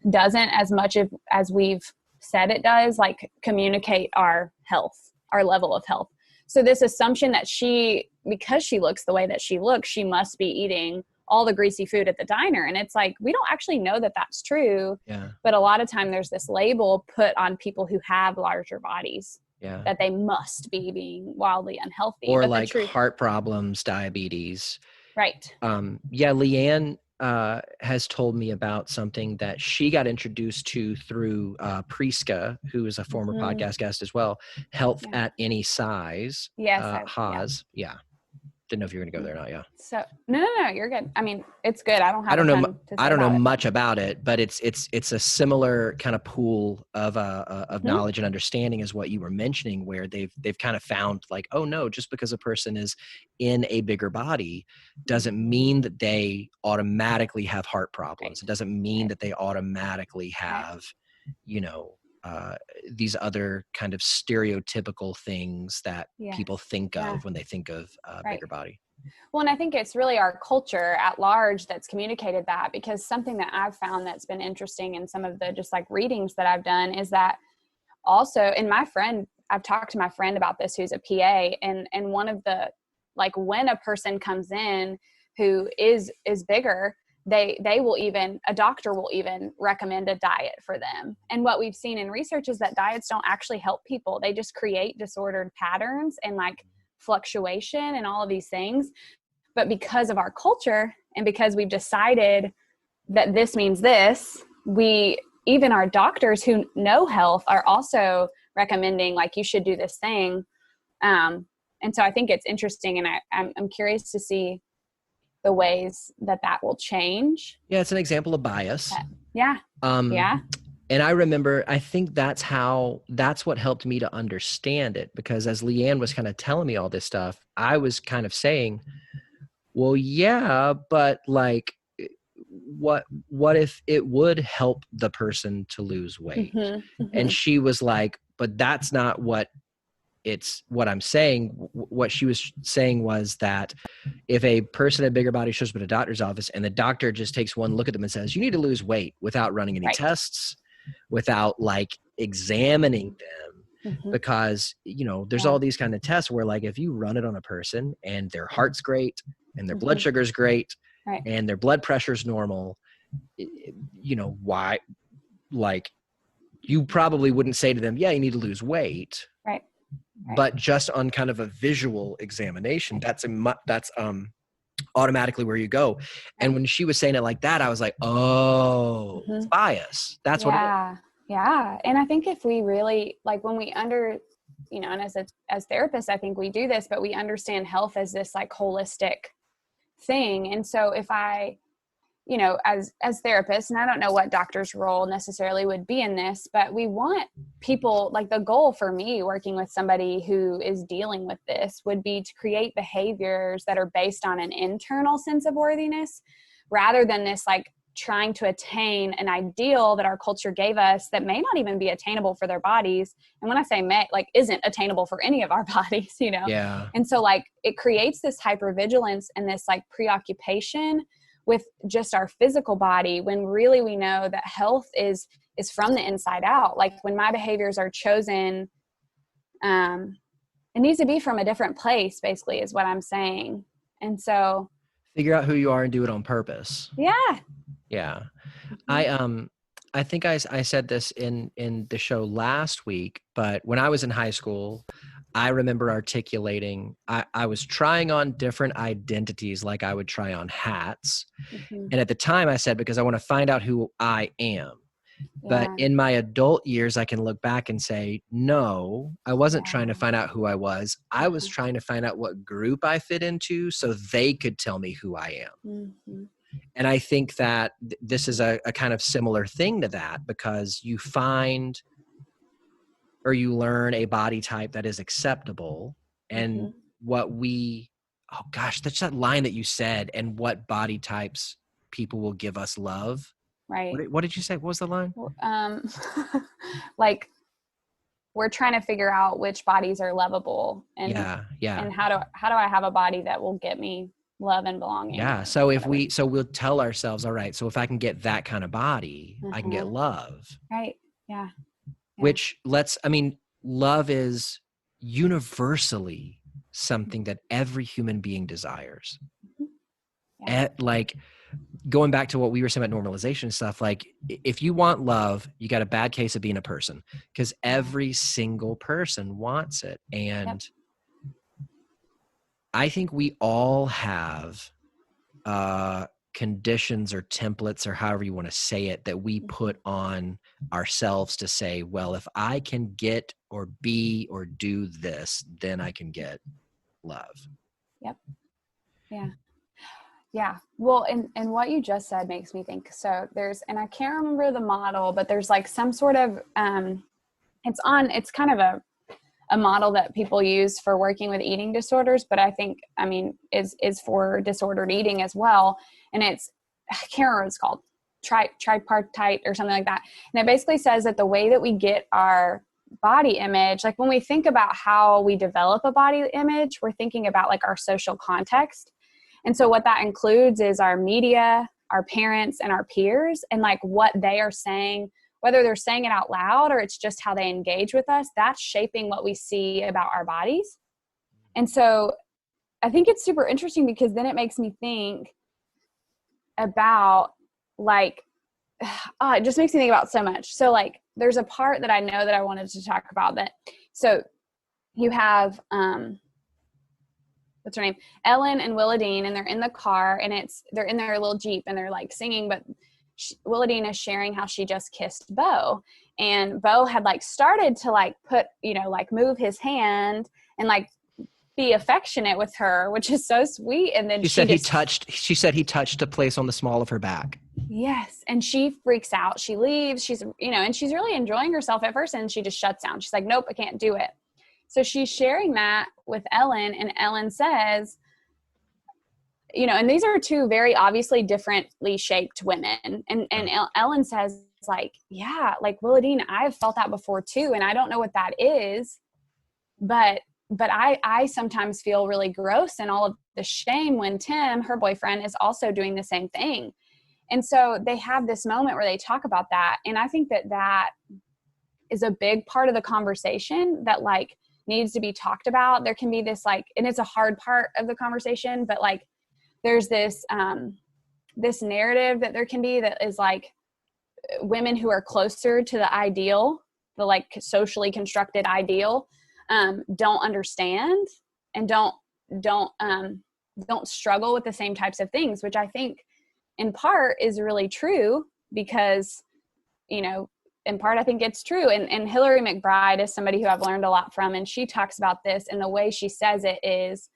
doesn't as much as we've said it does, like communicate our health, our level of health. So this assumption that because she looks the way that she looks, she must be eating all the greasy food at the diner. And it's like, we don't actually know that that's true. Yeah. But a lot of time there's this label put on people who have larger bodies. Yeah. That they must be being wildly unhealthy. Or like heart problems, diabetes. Right. Leanne has told me about something that she got introduced to through Priska, who is a former podcast guest as well. Health at Any Size. Yes. Haas. Yeah. Didn't know if you were going to go there or not. Yeah. So no, you're good. I mean, it's good. I don't know much about it, but it's a similar kind of pool of knowledge and understanding as what you were mentioning, where they've kind of found like, oh no, just because a person is in a bigger body doesn't mean that they automatically have heart problems. It doesn't mean that they automatically have, these other kind of stereotypical things that people think of when they think of bigger body. Well, and I think it's really our culture at large that's communicated that, because something that I've found that's been interesting in some of the just like readings that I've done is that also, and I've talked to my friend about this who's a PA, and one of the, like when a person comes in who is bigger, a doctor will even recommend a diet for them. And what we've seen in research is that diets don't actually help people. They just create disordered patterns and like fluctuation and all of these things. But because of our culture and because we've decided that this means this, even our doctors who know health are also recommending like, you should do this thing. And so I think it's interesting, and I'm curious to see the ways that will change. Yeah, it's an example of bias. Yeah. And I remember, I think that's what helped me to understand it, because as Leanne was kind of telling me all this stuff, I was kind of saying, well, yeah, but like, what if it would help the person to lose weight? And she was like, but that's not what I'm saying. What she was saying was that if a person in a bigger body shows up at a doctor's office and the doctor just takes one look at them and says, you need to lose weight, without running any tests, without like examining them, because, there's all these kind of tests where like, if you run it on a person and their heart's great and their blood sugar's great and their blood pressure's normal, why, like, you probably wouldn't say to them, yeah, you need to lose weight. Right. But just on kind of a visual examination, that's automatically where you go. And when she was saying it like that, I was like, oh, it's bias. That's what it is. Yeah. And I think if we really, like when we and as therapists, I think we do this, but we understand health as this like holistic thing. And so if I, as therapists, and I don't know what doctor's role necessarily would be in this, but we want people, like the goal for me working with somebody who is dealing with this would be to create behaviors that are based on an internal sense of worthiness, rather than this like trying to attain an ideal that our culture gave us that may not even be attainable for their bodies. And when I say like isn't attainable for any of our bodies, Yeah. And so like it creates this hypervigilance and this like preoccupation with just our physical body, when really we know that health is from the inside out. Like when my behaviors are chosen, it needs to be from a different place, basically, is what I'm saying. And so figure out who you are and do it on purpose. Yeah. I think I said this in the show last week, but when I was in high school, I remember articulating, I was trying on different identities like I would try on hats. And at the time I said, because I want to find out who I am. But in my adult years, I can look back and say, no, I wasn't trying to find out who I was. I was trying to find out what group I fit into so they could tell me who I am. And I think that this is a kind of similar thing to that, because you find or you learn a body type that is acceptable. And what we oh gosh, that's that line that you said, and what body types people will give us love. Right. What did you say? What was the line? Like, we're trying to figure out which bodies are lovable, and and how do I have a body that will get me love and belonging. Yeah. So we'll tell ourselves, all right, so if I can get that kind of body, I can get love. Right. Yeah. Which love is universally something that every human being desires. Yeah. Like, going back to what we were saying about normalization and stuff, like, if you want love, you got a bad case of being a person, because every single person wants it. And I think we all have conditions or templates, or however you want to say it, that we put on ourselves to say, well, if I can get or be or do this, then I can get love. Yep. Yeah. Yeah. Well, and what you just said makes me think, so and I can't remember the model, but there's like some sort of, it's kind of a model that people use for working with eating disorders, but I think, is for disordered eating as well. And I can't remember what it's called, tripartite or something like that. And it basically says that the way that we get our body image, like when we think about how we develop a body image, we're thinking about like our social context. And so what that includes is our media, our parents, and our peers, and like what they are saying, whether they're saying it out loud or it's just how they engage with us, that's shaping what we see about our bodies. And so I think it's super interesting, because then it makes me think about like, it just makes me think about so much. So like, there's a part that I know that I wanted to talk about that. So you have, what's her name? Ellen and Willadine, and they're in the car, and they're in their little Jeep, and they're like singing, but Willadine is sharing how she just kissed Bo, and Bo had like started to like put, like move his hand and like be affectionate with her, which is so sweet. And then she said he touched a place on the small of her back. Yes. And she freaks out. She leaves. She's, and she's really enjoying herself at first, and she just shuts down. She's like, nope, I can't do it. So she's sharing that with Ellen, and Ellen says, and these are two very obviously differently shaped women. And Ellen says, like, yeah, like, Willadine, I've felt that before too. And I don't know what that is, but I sometimes feel really gross and all of the shame when Tim, her boyfriend, is also doing the same thing. And so they have this moment where they talk about that. And I think that is a big part of the conversation that like needs to be talked about. There can be this like, and it's a hard part of the conversation, but like, there's this, this narrative that there can be that is like women who are closer to the ideal, the like socially constructed ideal, don't understand and don't struggle with the same types of things, which I think in part is really true, because, in part, I think it's true. And Hillary McBride is somebody who I've learned a lot from, and she talks about this, and the way she says it is,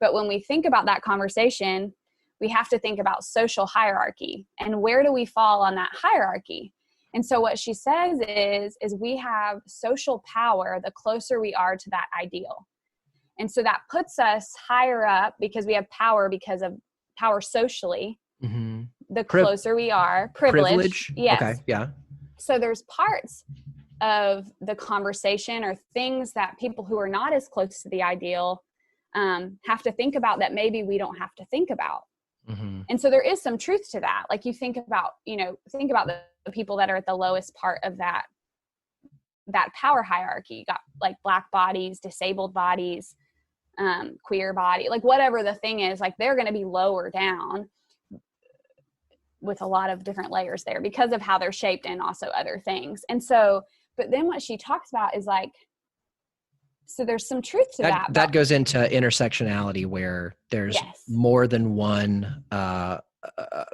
but when we think about that conversation, we have to think about social hierarchy and where do we fall on that hierarchy. And so what she says is we have social power the closer we are to that ideal. And so that puts us higher up because we have power, because of power socially. Mm-hmm. The closer we are, privilege. Yes. Okay. Yeah. So there's parts of the conversation or things that people who are not as close to the ideal have to think about that maybe we don't have to think about. Mm-hmm. And so there is some truth to that. Like you think about the people that are at the lowest part of that power hierarchy. You got like Black bodies, disabled bodies, queer body, like whatever the thing is, like they're going to be lower down with a lot of different layers there because of how they're shaped and also other things. And so, but then what she talks about is like, so there's some truth to that. That goes into intersectionality, where there's more than one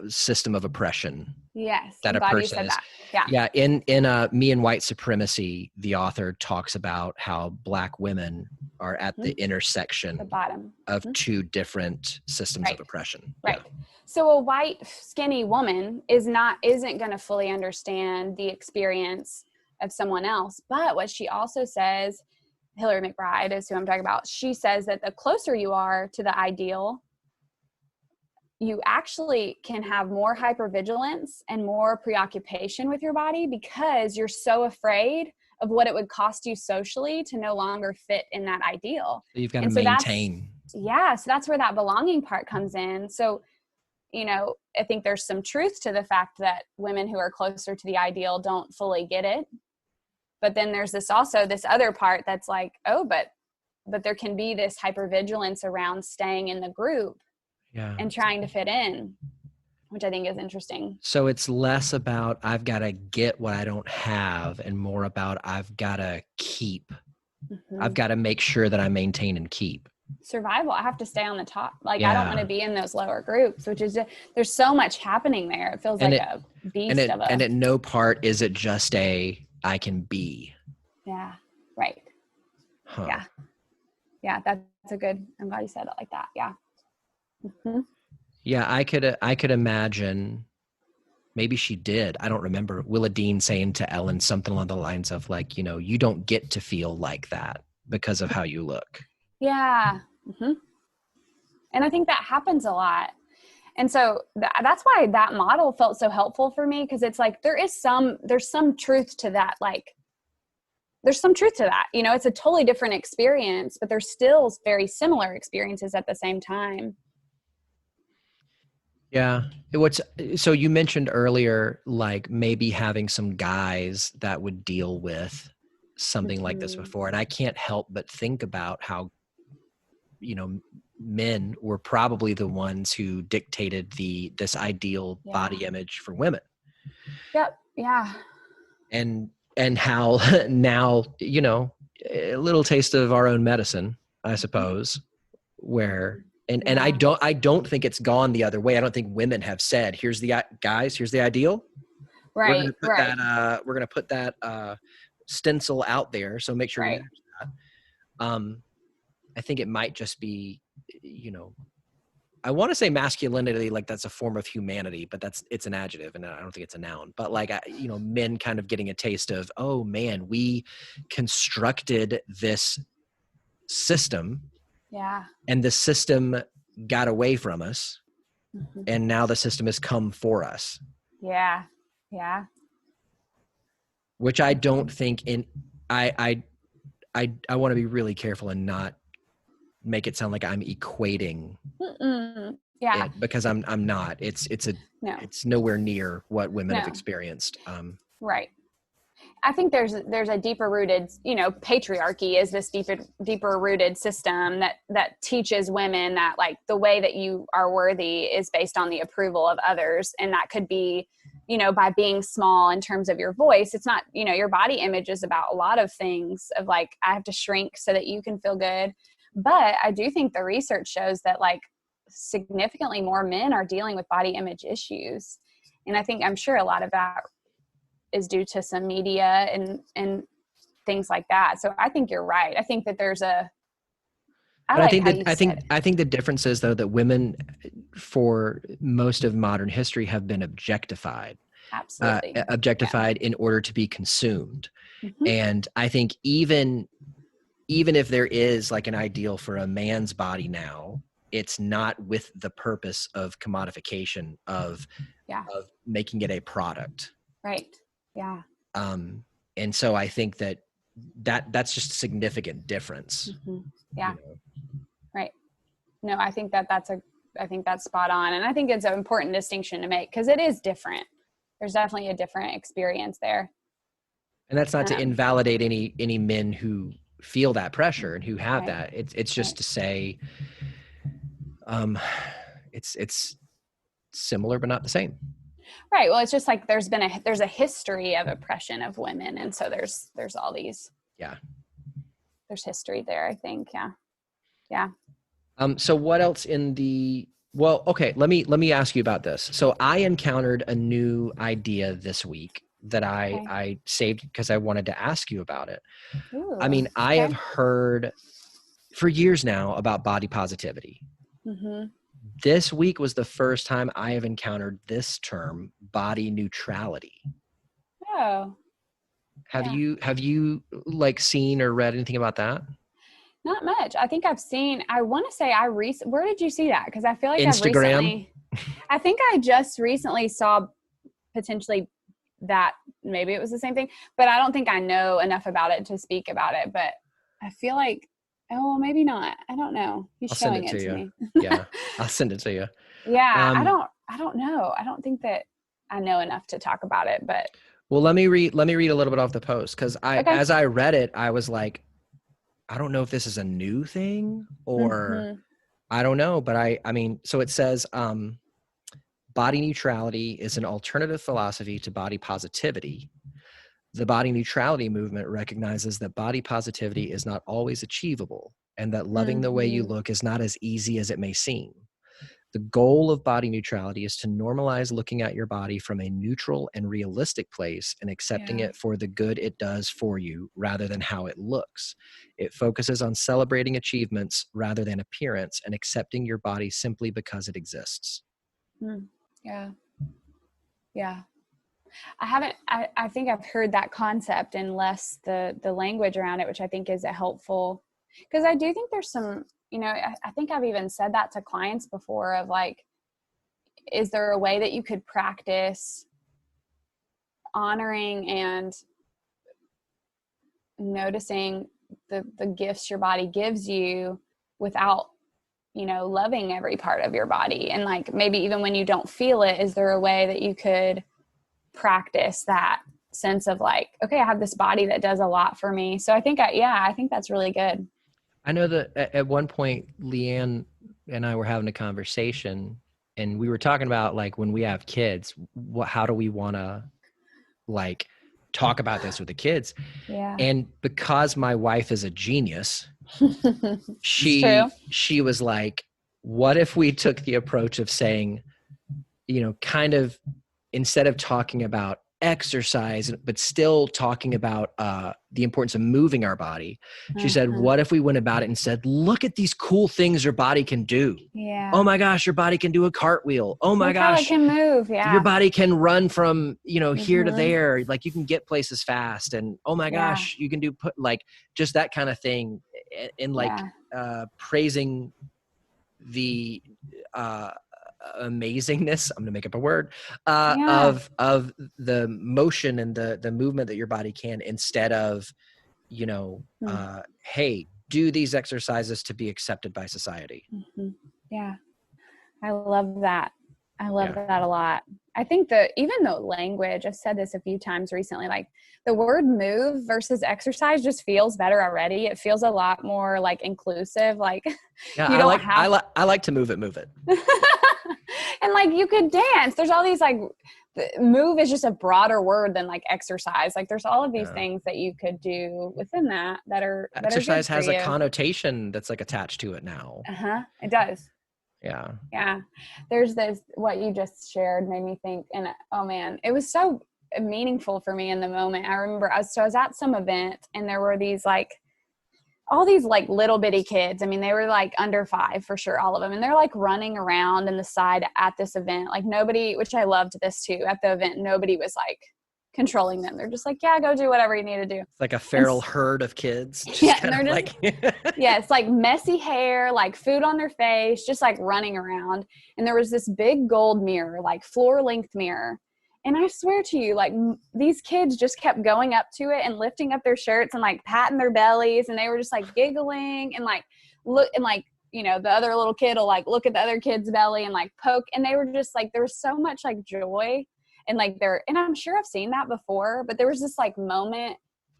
system of oppression. Yes. That a person is. Yeah. Yeah. In Me and White Supremacy, the author talks about how Black women are at the intersection, the bottom of two different systems of oppression. Right. Yeah. So a white skinny woman isn't going to fully understand the experience of someone else. But what she also says Hillary McBride is who I'm talking about. She says that the closer you are to the ideal, you actually can have more hypervigilance and more preoccupation with your body because you're so afraid of what it would cost you socially to no longer fit in that ideal. So you've got to And so maintain. so that's where that belonging part comes in. So, you know, I think there's some truth to the fact that women who are closer to the ideal don't fully get it. But then there's this other part that's like, oh, but there can be this hypervigilance around staying in the group and trying to fit in, which I think is interesting. So it's less about I've got to get what I don't have and more about I've got to keep. Mm-hmm. I've got to make sure that I maintain and keep. Survival. I have to stay on the top. Like, I don't want to be in those lower groups, which is there's so much happening there. It feels like a beast and at no part is it just I can be. Yeah. Right. Huh. Yeah. Yeah. That's a good, I'm glad you said it like that. Yeah. Mm-hmm. Yeah. I could imagine, maybe she did. I don't remember Willa Dean saying to Ellen something along the lines of like, you know, you don't get to feel like that because of how you look. Yeah. Mm-hmm. And I think that happens a lot. And so that's why that model felt so helpful for me. Cause it's like, there's some truth to that. Like there's some truth to that, you know, it's a totally different experience, but there's still very similar experiences at the same time. Yeah. So you mentioned earlier, like maybe having some guys that would deal with something mm-hmm. like this before. And I can't help but think about how, you know, men were probably the ones who dictated this ideal body image for women. Yep. Yeah. And how now, you know, a little taste of our own medicine, I suppose, where, and I don't think it's gone the other way. I don't think women have said, here's the ideal. Right. We're going to put that stencil out there. So make sure you match that. I think it might just be, you know, I want to say masculinity, like that's a form of humanity, but it's an adjective and I don't think it's a noun, but like, you know, men kind of getting a taste of, oh man, we constructed this system. Yeah. And the system got away from us. Mm-hmm. And now the system has come for us. Yeah. Yeah. Which I don't think I want to be really careful and not make it sound like I'm equating it, because I'm not. It's nowhere near what women have experienced. Right. I think there's a deeper rooted, you know, patriarchy is this deeper rooted system that teaches women that like the way that you are worthy is based on the approval of others. And that could be, you know, by being small in terms of your voice. It's not, you know, your body image is about a lot of things of like, I have to shrink so that you can feel good. But I do think the research shows that like significantly more men are dealing with body image issues. And I'm sure a lot of that is due to some media and things like that. So I think you're right. I think that there's I think the difference is though that women for most of modern history have been objectified. Absolutely. Objectified in order to be consumed. Mm-hmm. And I think even if there is like an ideal for a man's body now, it's not with the purpose of commodification of making it a product. Right. Yeah. And so I think that's just a significant difference. Mm-hmm. Yeah. You know? Right. No, I think that's spot on. And I think it's an important distinction to make because it is different. There's definitely a different experience there. And that's not to invalidate any men who feel that pressure and who have that. It's just to say, it's similar, but not the same. Right. Well, it's just like there's a history of oppression of women. And so there's all these, there's history there, I think. Yeah. Yeah. So what else okay, let me ask you about this. So I encountered a new idea this week that I saved because I wanted to ask you about it. Ooh, I mean, I have heard for years now about body positivity. Mm-hmm. This week was the first time I have encountered this term, body neutrality. Oh. Yeah. Have you like seen or read anything about that? Not much. I think I want to say where did you see that? Because I feel like Instagram. I think I just recently saw potentially that maybe it was the same thing, but I don't think I know enough about it to speak about it. But I feel like, oh, well, maybe not. I don't know. He's I'll send showing it it to to you. me. Yeah, I'll send it to you. Yeah. Um, I don't know. I don't think that I know enough to talk about it, but well, let me read a little bit off the post, because okay. as I read it, I was like, I don't know if this is a new thing or Mm-hmm. I don't know, but I mean, so it says, body neutrality is an alternative philosophy to body positivity. The body neutrality movement recognizes that body positivity is not always achievable and that loving the way you Mm-hmm. look is not as easy as it may seem. The goal of body neutrality is to normalize looking at your body from a neutral and realistic place and accepting Yeah. it for the good it does for you rather than how it looks. It focuses on celebrating achievements rather than appearance and accepting your body simply because it exists. Mm. Yeah. Yeah. I think I've heard that concept and less the language around it, which I think is a helpful, because I do think there's some, I think I've even said that to clients before of like, is there a way that you could practice honoring and noticing the gifts your body gives you without, loving every part of your body? And like, maybe even when you don't feel it, is there a way that you could practice that sense of like, okay, I have this body that does a lot for me. So I think that's really good. I know that at one point, Leanne and I were having a conversation and we were talking about like when we have kids, how do we want to like talk about this with the kids? Yeah. And because my wife is a genius, It's true. she was like, what if we took the approach of saying, kind of instead of talking about exercise, but still talking about the importance of moving our body, she said, Uh-huh. what if we went about it and said, look at these cool things your body can do. Oh Yeah. my gosh, your body can do a cartwheel. Oh my Look how it gosh, can move. your Yeah. body can run from, here to Mm-hmm. there. Like you can get places fast. And oh my Yeah. gosh, you can do like just that kind of thing. And like Yeah. praising the amazingness, I'm gonna make up a word, Yeah. of the motion and the movement that your body can, instead of Mm-hmm. hey, do these exercises to be accepted by society. Yeah. I love that. I love Yeah, that a lot. I think that even though language, I've said this a few times recently, like the word move versus exercise just feels better already. It feels a lot more like inclusive. Like yeah, you don't have, I like to move it. and like you could dance. There's all these like, move is just a broader word than like exercise. Like there's all of these Yeah. things that you could do within that are good Exercise for has a you. connotation that's like attached to it now. Uh-huh. It does. Yeah. Yeah. There's this, what you just shared made me think, and oh man, it was so meaningful for me in the moment. I remember I was at some event and there were these like, all these like little bitty kids. I mean, they were like under 5 for sure, all of them. And they're like running around in the side at this event. Like nobody, which I loved this too, at the event, nobody was like controlling them. They're just like, yeah, go do whatever you need to do. It's like a And feral herd of kids, just yeah, and kind they're of just, like yeah, it's like messy hair, like food on their face, just like running around. And there was this big gold mirror, like floor length mirror. And I swear to you, like these kids just kept going up to it and lifting up their shirts and like patting their bellies. And they were just like giggling and like look, and like, the other little kid will like look at the other kid's belly and like poke. And they were just like, there was so much like joy and like and I'm sure I've seen that before, but there was this like moment,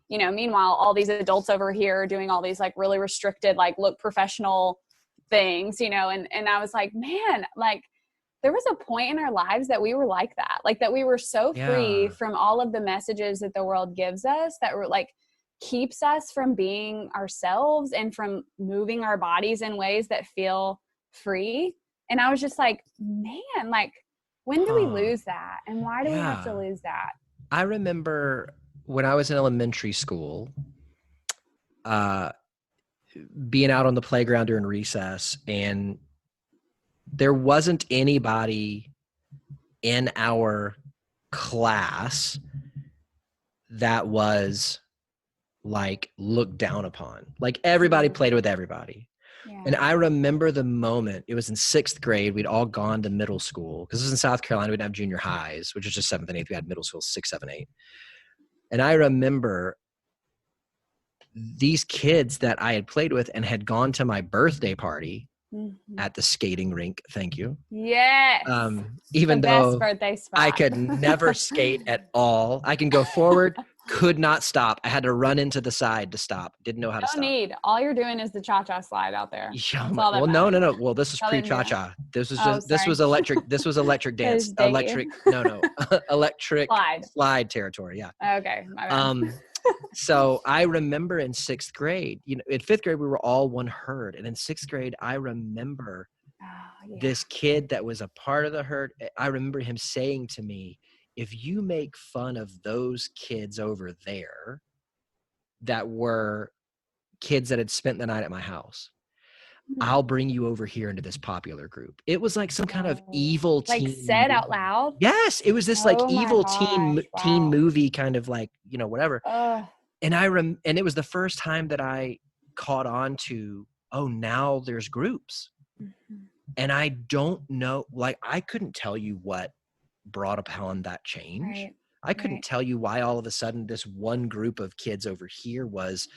meanwhile, all these adults over here are doing all these like really restricted, like look professional things, and I was like, man, like there was a point in our lives that we were like that, like that we were so free yeah. from all of the messages that the world gives us that were like keeps us from being ourselves and from moving our bodies in ways that feel free. And I was just like, man, like when do we Huh. lose that? And why do we have to Yeah. lose that? I remember when I was in elementary school, uh, being out on the playground during recess, and there wasn't anybody in our class that was like looked down upon. Like everybody played with everybody. Yeah. And I remember the moment, it was in 6th grade. We'd all gone to middle school because this was in South Carolina. We didn't have junior highs, which is just 7th and 8th. We had middle school, 6, 7, 8. And I remember these kids that I had played with and had gone to my birthday party at the skating rink. Thank you. Yes. Even the though best birthday spot. I could never skate at all. I can go forward, could not stop. I had to run into the side to stop. Didn't know how to stop. All you're doing is the cha-cha slide out there. Yeah, well, no. Well, this was pre-cha-cha. This was just this was electric. This was electric dance. Electric slide territory. Yeah. Okay. My bad. So I remember in 6th grade, in 5th grade, we were all one herd. And in 6th grade, I remember this kid that was a part of the herd. I remember him saying to me, if you make fun of those kids over there that were kids that had spent the night at my house, I'll bring you over here into this popular group. It was like some kind of evil teen. Like said out loud? Yes. It was this evil teen movie kind of like, whatever. And and it was the first time that I caught on to, now there's groups. And I don't know, like I couldn't tell you what brought upon that change. Right. I couldn't tell you why all of a sudden this one group of kids over here was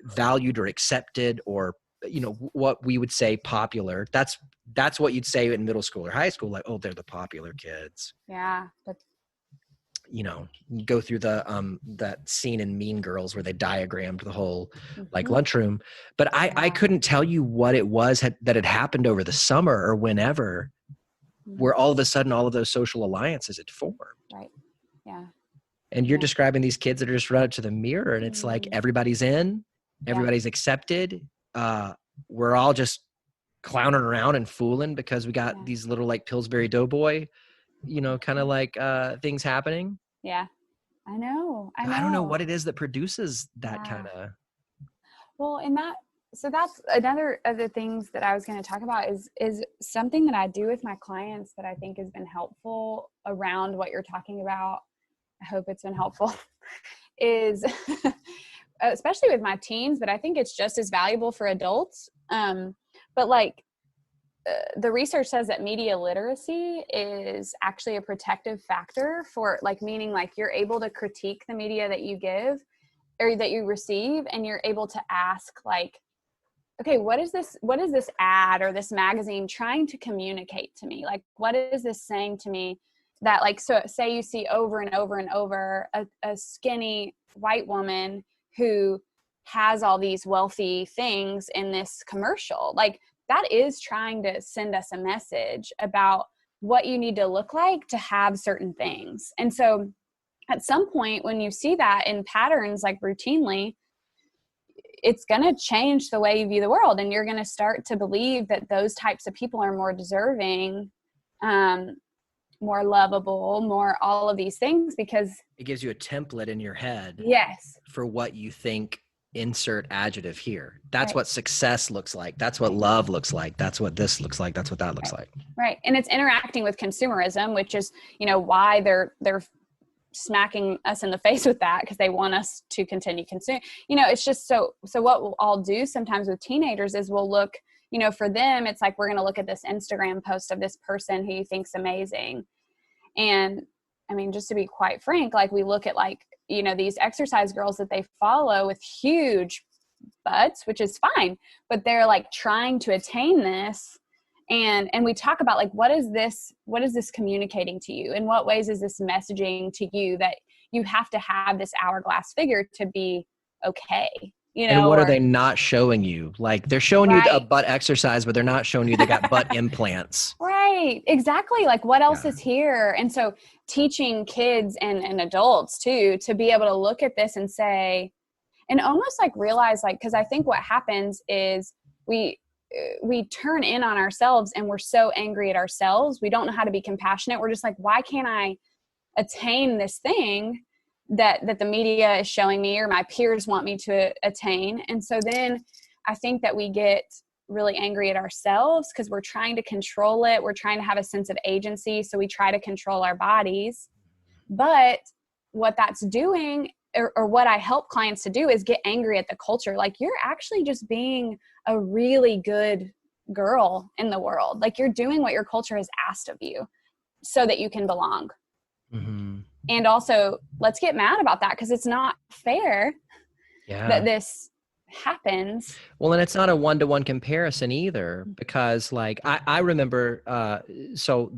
valued or accepted or, what we would say popular. That's what you'd say in middle school or high school. Like, they're the popular kids. Yeah. But you go through that scene in Mean Girls where they diagrammed the whole like lunchroom. But I couldn't tell you what it was that had happened over the summer or whenever, where all of a sudden all of those social alliances had formed. Right. Yeah. And you're describing these kids that are just run up to the mirror and it's like everybody's in, everybody's accepted. We're all just clowning around and fooling because we got these little like Pillsbury Doughboy, kind of like things happening. Yeah. I know. I don't know what it is that produces that kind of. Well, so that's another of the things that I was going to talk about is something that I do with my clients that I think has been helpful around what you're talking about. I hope it's been helpful is especially with my teens, but I think it's just as valuable for adults. But like the research says that media literacy is actually a protective factor for like, meaning like you're able to critique the media that you give or that you receive. And you're able to ask like, okay, what is this ad or this magazine trying to communicate to me? Like, what is this saying to me that like, so say you see over and over and over a skinny white woman who has all these wealthy things in this commercial, like that is trying to send us a message about what you need to look like to have certain things. And so at some point when you see that in patterns, like routinely, it's going to change the way you view the world. And you're going to start to believe that those types of people are more deserving, more lovable, more all of these things, because it gives you a template in your head. Yes. For what you think, insert adjective here. That's what success looks like. That's what love looks like. That's what this looks like. That's what that looks like. Right. And it's interacting with consumerism, which is, why they're smacking us in the face with that, because they want us to continue consuming. It's just so what we'll all do sometimes with teenagers is we'll look, for them, it's like, we're going to look at this Instagram post of this person who you think's amazing. And I mean, just to be quite frank, like we look at like, these exercise girls that they follow with huge butts, which is fine, but they're like trying to attain this. And we talk about like, what is this communicating to you? In what ways is this messaging to you that you have to have this hourglass figure to be okay? And what are they not showing you? Like they're showing you a butt exercise, but they're not showing you they got butt implants. Right. Exactly. Like what else is here? And so teaching kids and adults too, to be able to look at this and say, and almost like realize like, cause I think what happens is we turn in on ourselves and we're so angry at ourselves. We don't know how to be compassionate. We're just like, why can't I attain this thing that the media is showing me or my peers want me to attain? And so then I think that we get really angry at ourselves because we're trying to control it. We're trying to have a sense of agency. So we try to control our bodies. But what that's doing or what I help clients to do is get angry at the culture. Like, you're actually just being a really good girl in the world. Like, you're doing what your culture has asked of you so that you can belong. Mm-hmm. And also, let's get mad about that, because it's not fair that this happens. Well, and it's not a one-to-one comparison either, because like I remember so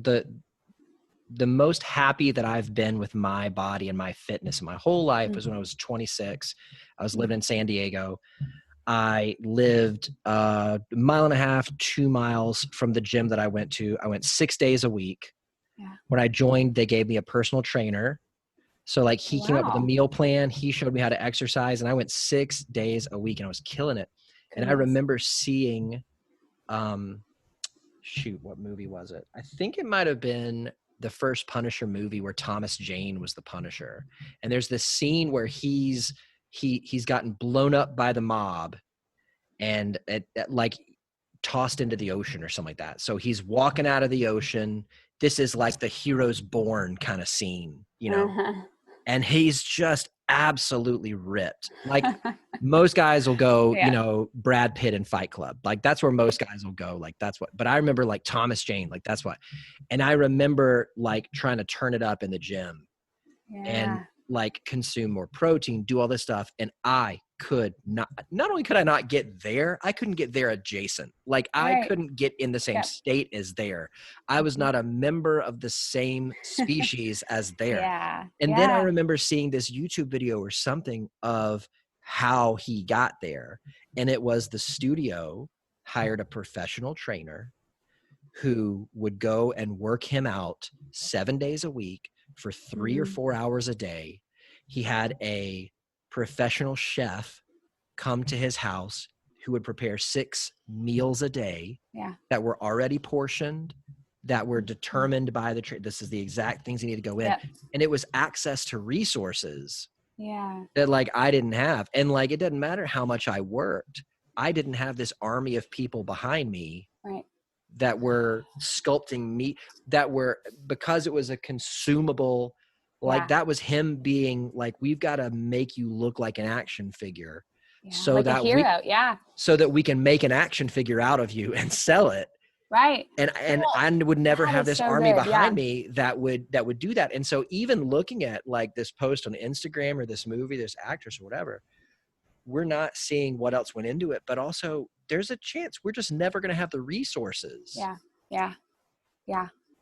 the most happy that I've been with my body and my fitness in my whole life was when I was 26. I was living in San Diego. I lived a mile and a half, 2 miles from the gym that I went to. I went 6 days a week. Yeah. When I joined, they gave me a personal trainer. So like he came up with a meal plan. He showed me how to exercise, and I went 6 days a week and I was killing it. And I remember seeing, what movie was it? I think it might've been the first Punisher movie where Thomas Jane was the Punisher. And there's this scene where he's gotten blown up by the mob and like tossed into the ocean or something like that. So he's walking out of the ocean. This is like the hero's born kind of scene, you know, and he's just absolutely ripped. Like most guys will go, you know, Brad Pitt in Fight Club. Like that's where most guys will go. Like that's what, but I remember like Thomas Jane, like that's what. And I remember like trying to turn it up in the gym and like consume more protein, do all this stuff. And I could not only could I not get there, I couldn't get there adjacent. Like I couldn't get in the same state as there. I was not a member of the same species as there. And then I remember seeing this YouTube video or something of how he got there. And it was the studio hired a professional trainer who would go and work him out 7 days a week for 3 or 4 hours a day. He had a professional chef come to his house who would prepare 6 meals a day that were already portioned, that were determined by this is the exact things you need to go in. And it was access to resources that like I didn't have. And like, it doesn't matter how much I worked. I didn't have this army of people behind me that were sculpting me, that were, because it was a consumable, like that was him being like, we've got to make you look like an action figure so like that a hero, so that we can make an action figure out of you and sell it. Right. And well, I would never have this army behind me that would do that. And so even looking at like this post on Instagram or this movie, this actress or whatever, we're not seeing what else went into it, but also there's a chance we're just never going to have the resources. Yeah.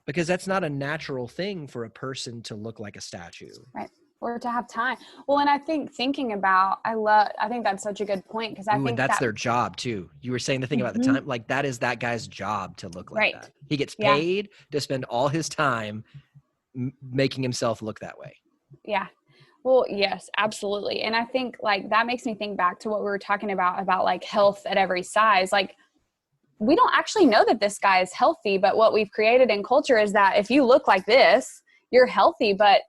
Because that's not a natural thing for a person to look like a statue. Right. Or to have time. Well, and I think thinking about, I think that's such a good point, because I think that's their job too. You were saying the thing about the time, like that is that guy's job to look like that. He gets paid to spend all his time making himself look that way. Yeah. Well, yes, absolutely. And I think like that makes me think back to what we were talking about like health at every size. Like we don't actually know that this guy is healthy, but what we've created in culture is that if you look like this, you're healthy. But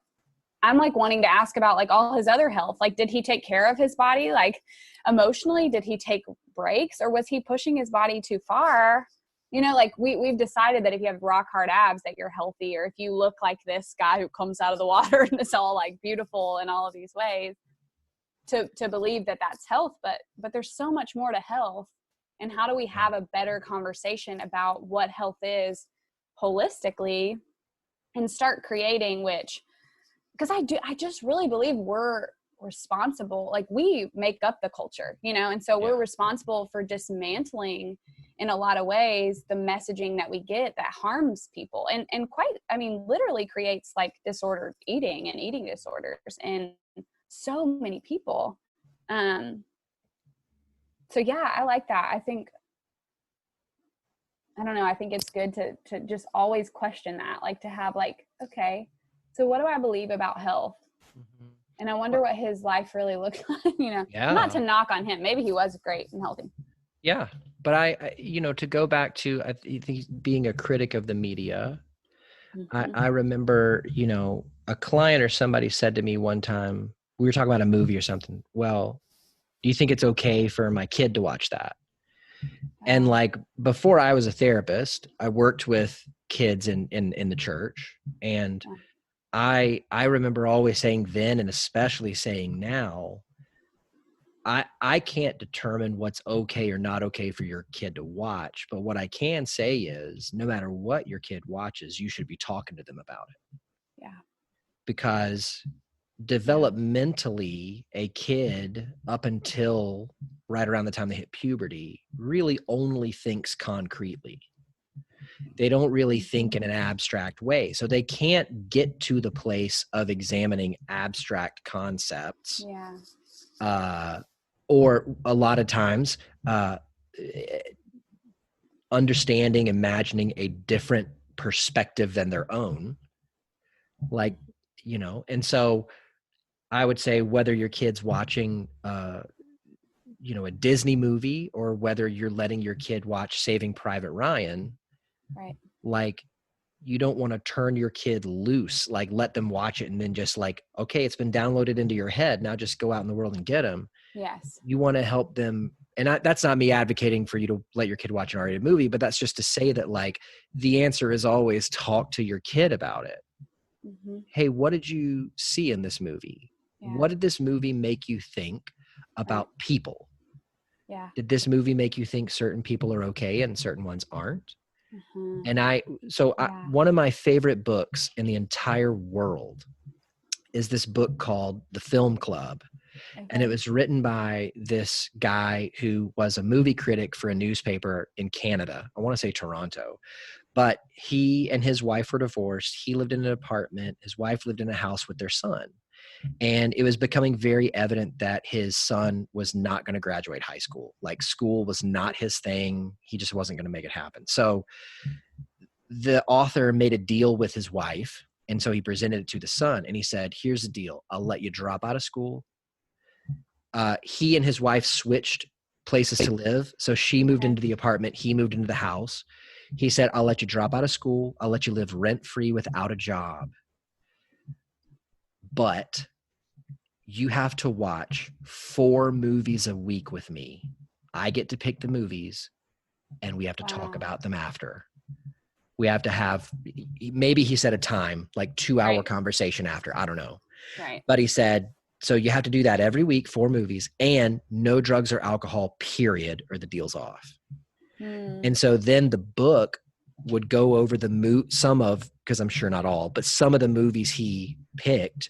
I'm like wanting to ask about like all his other health. Like, did he take care of his body? Like emotionally, did he take breaks, or was he pushing his body too far? You know, like we've decided that if you have rock hard abs that you're healthy, or if you look like this guy who comes out of the water and is all like beautiful in all of these ways, to believe that that's health. But there's so much more to health. And how do we have a better conversation about what health is holistically and start creating, because I just really believe we're responsible. Like we make up the culture, you know, and so we're responsible for dismantling in a lot of ways the messaging that we get that harms people and literally creates like disordered eating and eating disorders in so many people. So yeah, I like that. I think it's good to just always question that, like to have like, okay, so what do I believe about health? Mm-hmm. And I wonder what his life really looked like, you know, not to knock on him. Maybe he was great and healthy. Yeah. But I to go back to, I think being a critic of the media, I remember, a client or somebody said to me one time, we were talking about a movie or something. Well, do you think it's okay for my kid to watch that? And like, before I was a therapist, I worked with kids in the church, and I remember always saying then, and especially saying now, I can't determine what's okay or not okay for your kid to watch, but what I can say is no matter what your kid watches, you should be talking to them about it. Yeah. Because developmentally, a kid up until right around the time they hit puberty really only thinks concretely. They don't really think in an abstract way. So they can't get to the place of examining abstract concepts. Yeah. Or a lot of times, understanding, imagining a different perspective than their own. Like, and so I would say whether your kid's watching, a Disney movie or whether you're letting your kid watch Saving Private Ryan, Right. like, you don't want to turn your kid loose, like let them watch it and then just like, okay, it's been downloaded into your head. Now just go out in the world and get them. Yes. You want to help them. And that's not me advocating for you to let your kid watch an R-rated movie, but that's just to say that like the answer is always talk to your kid about it. Mm-hmm. Hey, what did you see in this movie? Yeah. What did this movie make you think about people? Yeah. Did this movie make you think certain people are okay and certain ones aren't? Mm-hmm. And one of my favorite books in the entire world is this book called The Film Club. Okay. And it was written by this guy who was a movie critic for a newspaper in Canada. I want to say Toronto. But he and his wife were divorced. He lived in an apartment. His wife lived in a house with their son. And it was becoming very evident that his son was not going to graduate high school. Like, school was not his thing. He just wasn't going to make it happen. So the author made a deal with his wife. And so he presented it to the son and he said, here's the deal. I'll let you drop out of school. He and his wife switched places to live. So she moved into the apartment. He moved into the house. He said, I'll let you drop out of school. I'll let you live rent-free without a job. But you have to watch 4 movies a week with me. I get to pick the movies and we have to talk about them after. We have to have, maybe he said a time, like 2-hour conversation after. I don't know. Right. But he said, so you have to do that every week, 4 movies, and no drugs or alcohol, period, or the deal's off. And so then the book would go over some of, because I'm sure not all, but some of the movies he picked,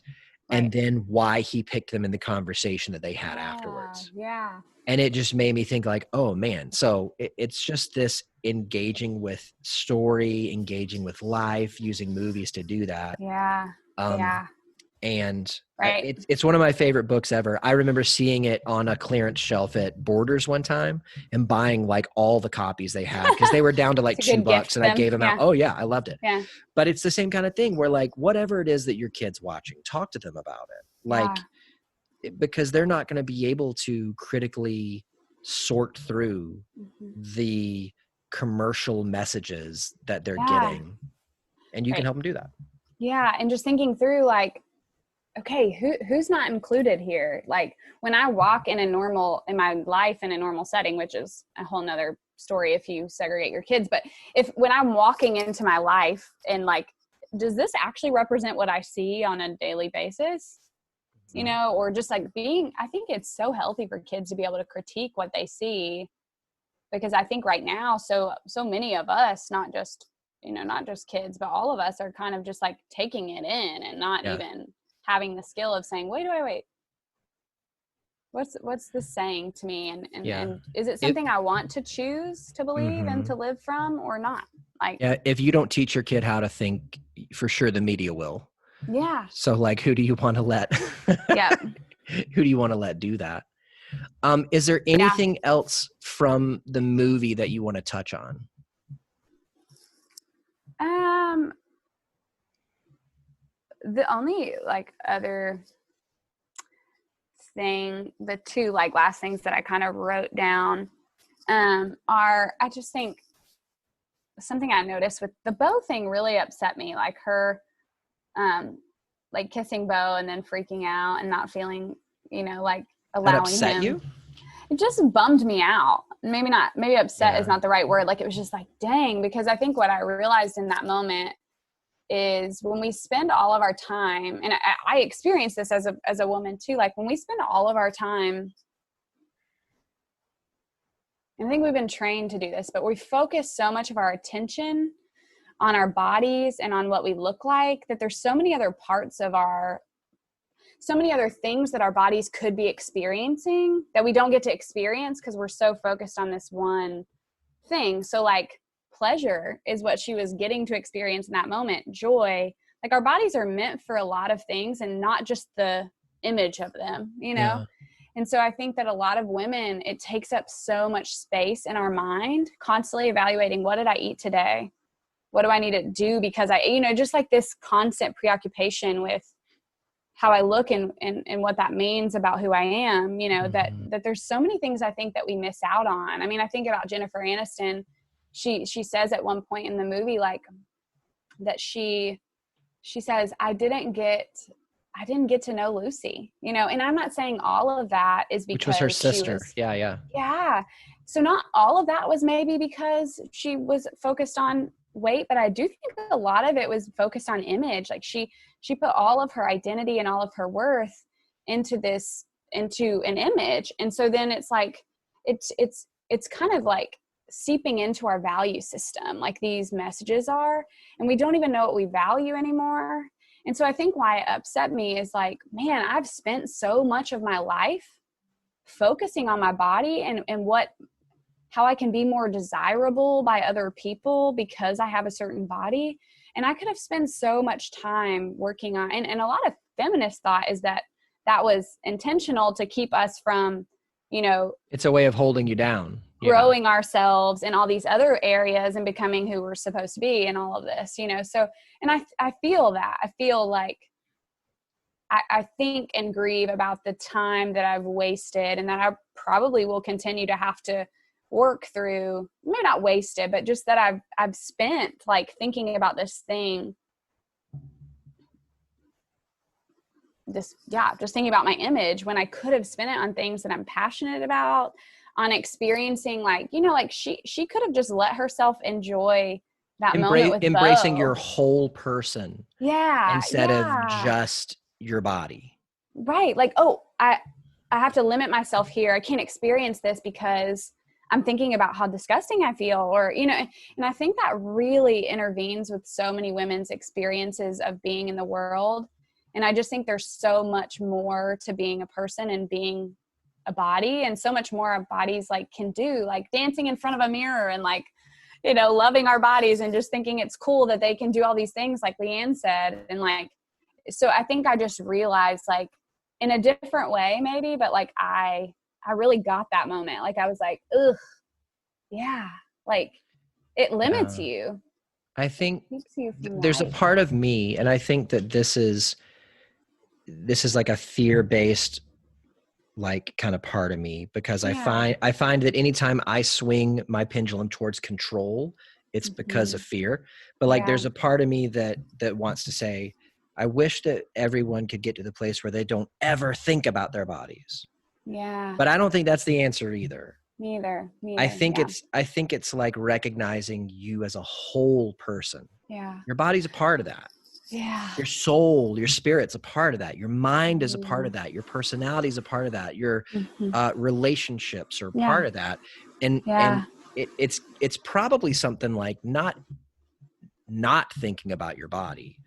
and then why he picked them in the conversation that they had afterwards. Yeah. And it just made me think like, oh man, so it's just this engaging with story, engaging with life, using movies to do that. Yeah. And it's one of my favorite books ever. I remember seeing it on a clearance shelf at Borders one time and buying like all the copies they had because they were down to like $2 and I gave them out. Oh yeah, I loved it. Yeah. But it's the same kind of thing where like whatever it is that your kid's watching, talk to them about it. Like, because they're not going to be able to critically sort through the commercial messages that they're getting. And you can help them do that. Yeah. And just thinking through like, okay, who's not included here? Like when I walk in my life in a normal setting, which is a whole nother story if you segregate your kids, but when I'm walking into my life and like, does this actually represent what I see on a daily basis? You know, or just like I think it's so healthy for kids to be able to critique what they see, because I think right now, so many of us, not just kids, but all of us are kind of just like taking it in and not even having the skill of saying, wait, what's this saying to me? And is it something I want to choose to believe and to live from or not? Like, if you don't teach your kid how to think, for sure the media will. Yeah. So like, who do you want to let? Who do you want to let do that? Is there anything else from the movie that you want to touch on? The only like other thing, the 2 like last things that I kind of wrote down are, I just think something I noticed with the Bo thing really upset me, like her like kissing Bo and then freaking out and not feeling, like allowing that upset him. You? It just bummed me out. Maybe upset is not the right word. Like it was just like, dang, because I think what I realized in that moment is when we spend all of our time, and I experience this as a woman too, like when we spend all of our time, and I think we've been trained to do this, but we focus so much of our attention on our bodies and on what we look like, that there's so many other things that our bodies could be experiencing that we don't get to experience because we're so focused on this one thing. So like pleasure is what she was getting to experience in that moment. Joy, like our bodies are meant for a lot of things and not just the image of them, you know? Yeah. And so I think that a lot of women, it takes up so much space in our mind, constantly evaluating, what did I eat today? What do I need to do? Because just like this constant preoccupation with how I look and what that means about who I am, that there's so many things I think that we miss out on. I mean, I think about Jennifer Aniston. She says at one point in the movie, like, that she says, I didn't get to know Lucy, and I'm not saying all of that is because which was her sister. Yeah. So not all of that was maybe because she was focused on weight, but I do think a lot of it was focused on image. Like she put all of her identity and all of her worth into an image. And so then it's like, it's kind of like seeping into our value system, like these messages are, and we don't even know what we value anymore. And so I think why it upset me is like, man, I've spent so much of my life focusing on my body and how I can be more desirable by other people because I have a certain body. And I could have spent so much time working on, and a lot of feminist thought is that was intentional to keep us from, it's a way of holding you down, growing ourselves in all these other areas and becoming who we're supposed to be and all of this, so, and I feel that. I feel like I think and grieve about the time that I've wasted and that I probably will continue to have to work through, maybe not wasted, but just that I've spent like thinking about this thing, just thinking about my image when I could have spent it on things that I'm passionate about, on experiencing like she could have just let herself enjoy that moment with embracing Bo. your whole person instead of just your body, right? Like, oh, I have to limit myself here, I can't experience this because I'm thinking about how disgusting I feel, or and I think that really intervenes with so many women's experiences of being in the world. And I just think there's so much more to being a person and being a body, and so much more our bodies like can do, like dancing in front of a mirror and like, loving our bodies and just thinking it's cool that they can do all these things like Leanne said. And like, so I think I just realized like in a different way maybe, but like I really got that moment. Like I was like, ugh, yeah, like it limits you. I think There's a part of me, and I think that this is like a fear-based like kind of part of me, because I find that anytime I swing my pendulum towards control, it's because of fear. But like there's a part of me that wants to say, I wish that everyone could get to the place where they don't ever think about their bodies. Yeah. But I don't think that's the answer either. Neither. I think it's like recognizing you as a whole person. Yeah. Your body's a part of that. Yeah. Your soul, your spirit's a part of that. Your mind is a part of that. Your personality is a part of that. Your relationships are part of that. And it's probably something like not thinking about your body,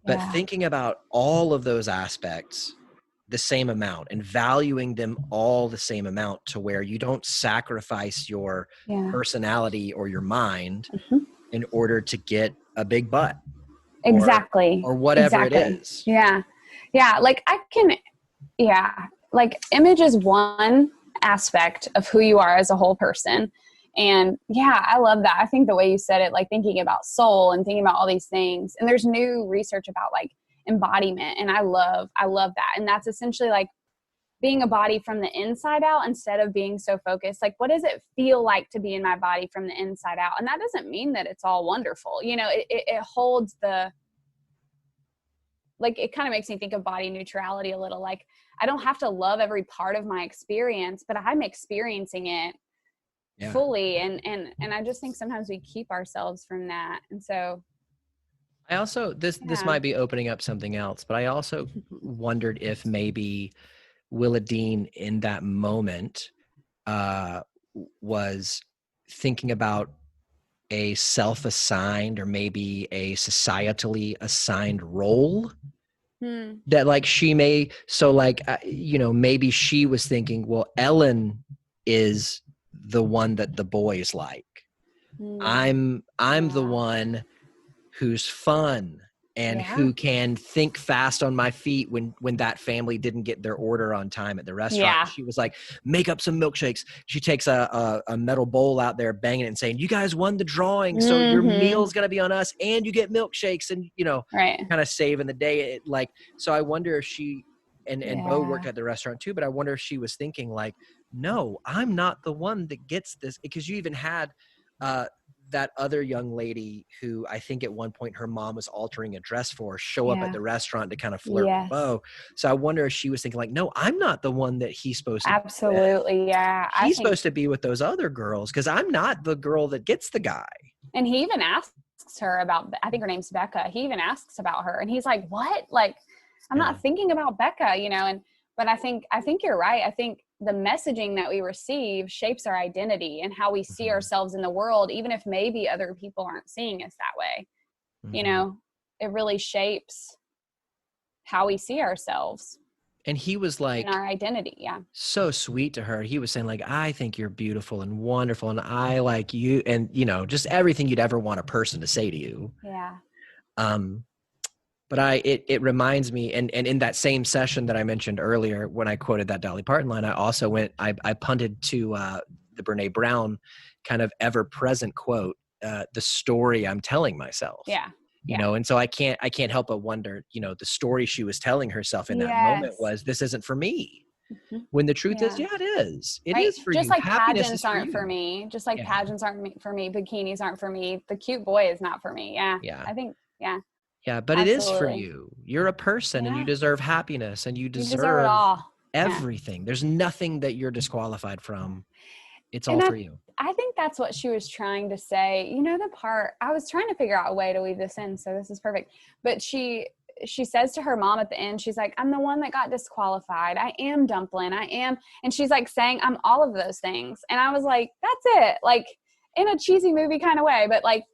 but thinking about all of those aspects the same amount and valuing them all the same amount, to where you don't sacrifice your personality or your mind in order to get a big butt. Exactly. Or whatever it is. Yeah. Yeah. Like like image is one aspect of who you are as a whole person. And I love that. I think the way you said it, like thinking about soul and thinking about all these things, and there's new research about like embodiment. And I love that. And that's essentially like being a body from the inside out instead of being so focused. Like, what does it feel like to be in my body from the inside out? And that doesn't mean that it's all wonderful. It holds it kind of makes me think of body neutrality a little. Like, I don't have to love every part of my experience, but I'm experiencing it fully. And I just think sometimes we keep ourselves from that. And so I also, this Yeah. might be opening up something else, but I also wondered if maybe Willa Dean in that moment was thinking about a self-assigned or maybe a societally assigned role that like she may, so like maybe she was thinking, well, Ellen is the one that the boys like. I'm the one who's fun and who can think fast on my feet when that family didn't get their order on time at the restaurant. Yeah. She was like, make up some milkshakes. She takes a metal bowl out there, banging it and saying, you guys won the drawing, so your meal's going to be on us and you get milkshakes, and kind of saving the day. So I wonder if she and Bo worked at the restaurant too, but I wonder if she was thinking like, no, I'm not the one that gets this, because you even had that other young lady who I think at one point her mom was altering a dress for show up at the restaurant to kind of flirt with Bo. So I wonder if she was thinking like, no, I'm not the one that he's supposed to absolutely be with. Yeah, he's supposed to be with those other girls because I'm not the girl that gets the guy. And he even asks her about, I think her name's Becca, he even asks about her and he's like, what? Like, I'm not thinking about Becca, but I think you're right. I think the messaging that we receive shapes our identity and how we see ourselves in the world, even if maybe other people aren't seeing us that way. It really shapes how we see ourselves. And he was like, in our identity. So sweet to her. He was saying like, I think you're beautiful and wonderful, and I like you, and just everything you'd ever want a person to say to you. But it reminds me, and in that same session that I mentioned earlier, when I quoted that Dolly Parton line, I also I punted to the Brene Brown kind of ever present quote, the story I'm telling myself. And so I can't help but wonder, the story she was telling herself in that moment was, this isn't for me. When the truth is, it is. It is for just you. Like Happiness pageants aren't for me. Just like pageants aren't for me. Bikinis aren't for me. The cute boy is not for me. I think, Yeah, but it is for you. You're a person and you deserve happiness and you deserve it all. Everything. There's nothing that you're disqualified from. It's all for you. I think that's what she was trying to say. The part, I was trying to figure out a way to weave this in, so this is perfect. But she says to her mom at the end, she's like, I'm the one that got disqualified. I am Dumplin. I am. And she's like saying, I'm all of those things. And I was like, that's it. Like, in a cheesy movie kind of way, but like,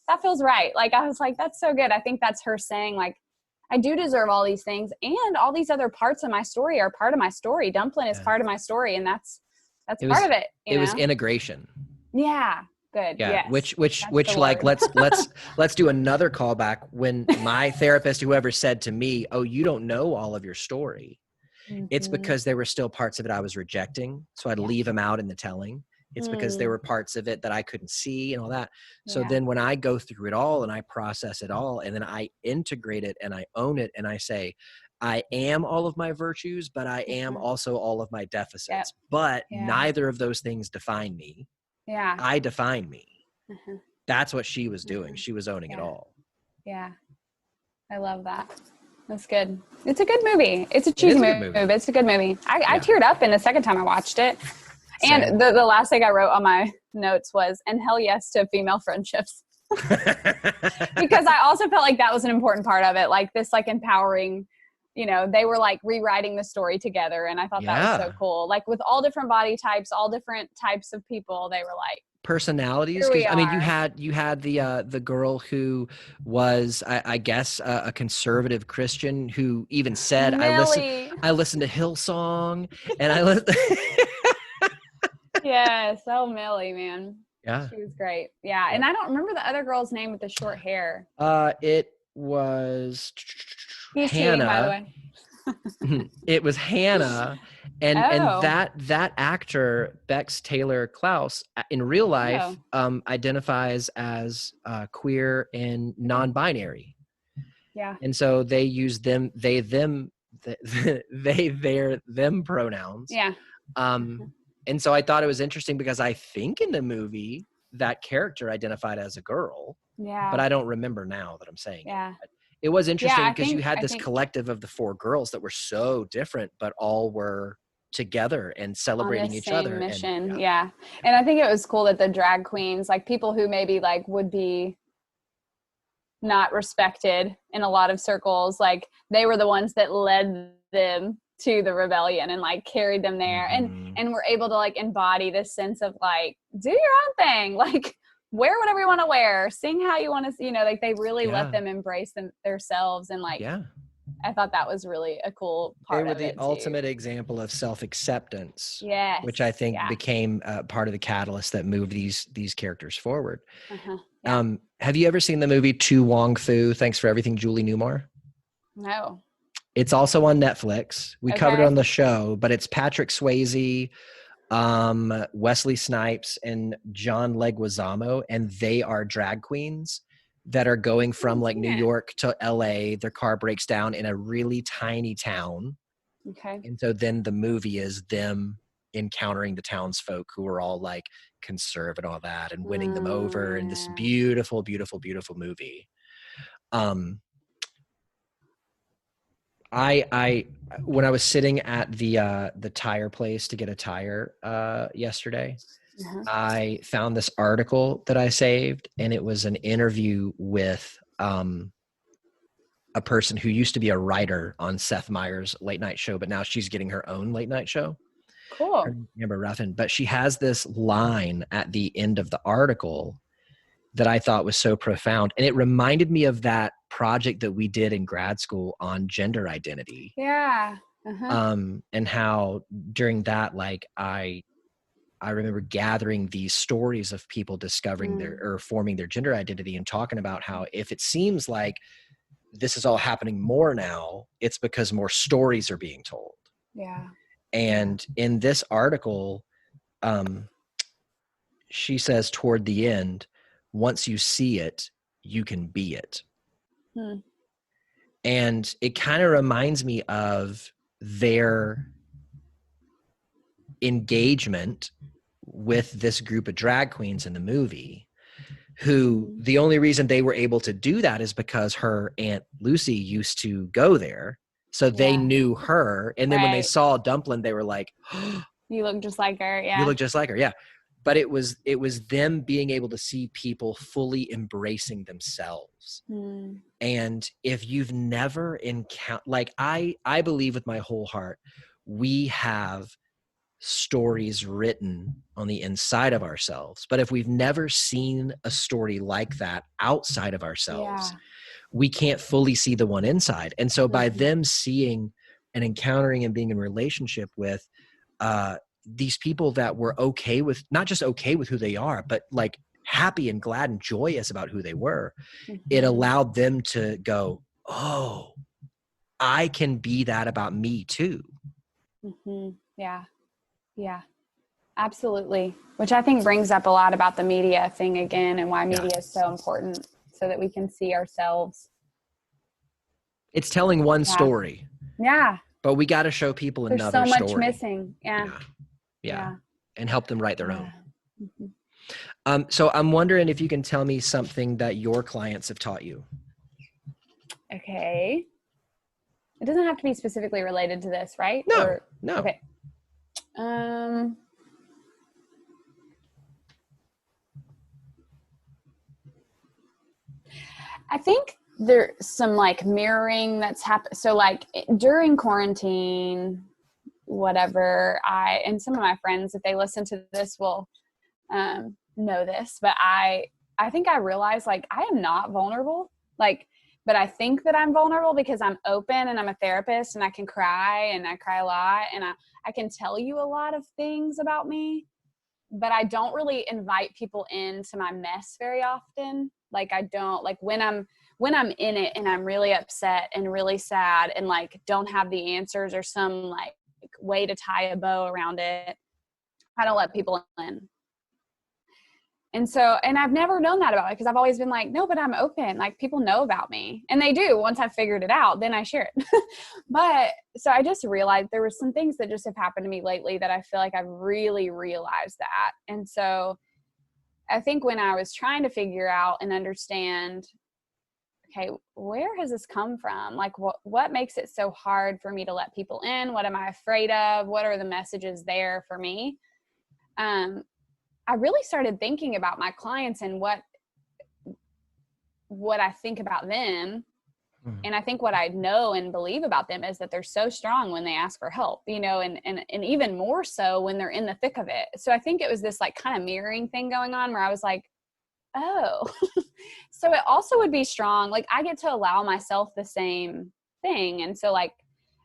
that feels right. Like, I was like, that's so good. I think that's her saying like, I do deserve all these things, and all these other parts of my story are part of my story. Dumplin is part of my story, and that's part of it. It was integration. Yeah. Good. Yeah. Yes. Which like, let's do another callback when my therapist, whoever said to me, oh, you don't know all of your story. It's because there were still parts of it I was rejecting. So I'd leave them out in the telling. It's because there were parts of it that I couldn't see and all that. So then when I go through it all and I process it all and then I integrate it and I own it and I say, I am all of my virtues, but I am also all of my deficits. But neither of those things define me. I define me. That's what she was doing. She was owning it all. Yeah. I love that. That's good. It's a good movie. It's a cheesy movie, but it's a good movie. I teared up in the second time I watched it. And the last thing I wrote on my notes was, and hell yes to female friendships. Because I also felt like that was an important part of it. Like this, like empowering, they were like rewriting the story together. And I thought that was so cool. Like with all different body types, all different types of people, they were like, personalities. I mean, you had the girl who was, I guess, a conservative Christian who even said, Millie. I listened to Hillsong and I listened. Yes. Oh, Millie, man. Yeah. She was great. Yeah. And I don't remember the other girl's name with the short hair. It was He's Hannah. cheating, by the way. It was Hannah. And that actor, Bex Taylor Klaus, in real life, identifies as queer and non-binary. Yeah. And so they use them, they, them, they, their, them pronouns. Yeah. And so I thought it was interesting because I think in the movie that character identified as a girl. Yeah. But I don't remember now that I'm saying it. But it was interesting because you had this collective of the four girls that were so different, but all were together and celebrating each other. Mission. And I think it was cool that the drag queens, like people who maybe like would be not respected in a lot of circles. Like they were the ones that led them to the rebellion and like carried them there, and were able to like embody this sense of like, do your own thing, like wear whatever you want to wear, sing how you want to, like they really let them embrace themselves. And like, I thought that was really a cool part of it. They were the ultimate example of self-acceptance, which I think became part of the catalyst that moved these characters forward. Have you ever seen the movie To Wong Fu, Thanks for Everything, Julie Newmar? No. It's also on Netflix. We covered it on the show, but it's Patrick Swayze, Wesley Snipes, and John Leguizamo, and they are drag queens that are going from like New York to LA. Their car breaks down in a really tiny town. Okay. And so then the movie is them encountering the townsfolk who are all like conservative and all that, and winning them over in this beautiful, beautiful, beautiful movie. I when I was sitting at the tire place to get a tire yesterday, I found this article that I saved, and it was an interview with a person who used to be a writer on Seth Meyers' late night show, but now she's getting her own late night show. Cool. Amber Ruffin, but she has this line at the end of the article that I thought was so profound, and it reminded me of that project that we did in grad school on gender identity. Yeah. And how during that, like I remember gathering these stories of people discovering or forming their gender identity, and talking about how if it seems like this is all happening more now, it's because more stories are being told. Yeah. And in this article, she says toward the end, once you see it, you can be it. And it kind of reminds me of their engagement with this group of drag queens in the movie, who the only reason they were able to do that is because her Aunt Lucy used to go there. So they knew her. And then when they saw Dumplin, they were like, oh, you look just like her. Yeah. You look just like her. Yeah. But it was them being able to see people fully embracing themselves. And if you've never encountered, like I believe with my whole heart, we have stories written on the inside of ourselves. But if we've never seen a story like that outside of ourselves, we can't fully see the one inside. And so by them seeing and encountering and being in relationship with these people that were okay with, not just okay with who they are, but like happy and glad and joyous about who they were, it allowed them to go, oh, I can be that about me too. Yeah. Yeah, absolutely. Which I think brings up a lot about the media thing again, and why media is so important, so that we can see ourselves. It's telling one story. Yeah. But we got to show people another story. There's so much missing. Yeah. And help them write their own. So I'm wondering if you can tell me something that your clients have taught you. Okay. It doesn't have to be specifically related to this, right? No. Okay. I think there's some like mirroring that's happened. So like during quarantine, whatever, and some of my friends, if they listen to this, will know this, but I think I realized like I am not vulnerable, like, but I think that I'm vulnerable because I'm open and I'm a therapist and I can cry, and I cry a lot, and I can tell you a lot of things about me, but I don't really invite people into my mess very often. Like I don't, like when I'm in it and I'm really upset and really sad and like don't have the answers or some like way to tie a bow around it, I don't let people in. And so, and I've never known that about it, because I've always been like, no, but I'm open. Like people know about me, and they do. Once I've figured it out, then I share it. But so I just realized there were some things that just have happened to me lately that I feel like I've really realized that. And so I think when I was trying to figure out and understand, okay, where has this come from? Like what makes it so hard for me to let people in? What am I afraid of? What are the messages there for me? I really started thinking about my clients and what what I think about them, and I think what I know and believe about them is that they're so strong when they ask for help, you know, and even more so when they're in the thick of it. So I think it was this like kind of mirroring thing going on where I was like, oh, so it also would be strong. Like I get to allow myself the same thing. And so like,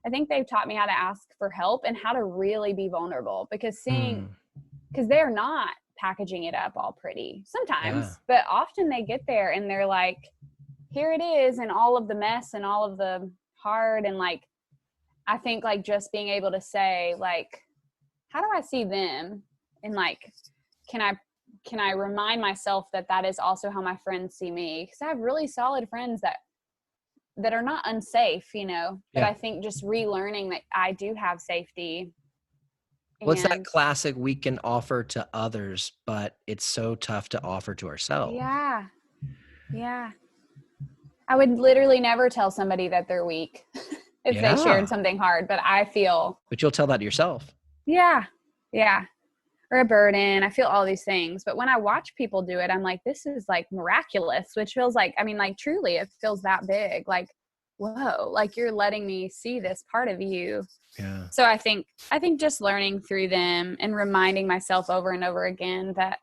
I think they've taught me how to ask for help and how to really be vulnerable, because because they're not packaging it up all pretty sometimes, but often they get there and they're like, here it is, and all of the mess and all of the hard. And like, I think like just being able to say like, how do I see them? And like, can I remind myself that that is also how my friends see me? Because I have really solid friends that are not unsafe, you know, but I think just relearning that I do have safety. What's that classic, we can offer to others, but it's so tough to offer to ourselves. Yeah. Yeah. I would literally never tell somebody that they're weak if they shared something hard, but I feel. But you'll tell that to yourself. Yeah. Yeah. Or a burden. I feel all these things. But when I watch people do it, I'm like, this is like miraculous, which feels like, I mean, like truly it feels that big. Like, whoa, like you're letting me see this part of you. Yeah. So I think just learning through them and reminding myself over and over again that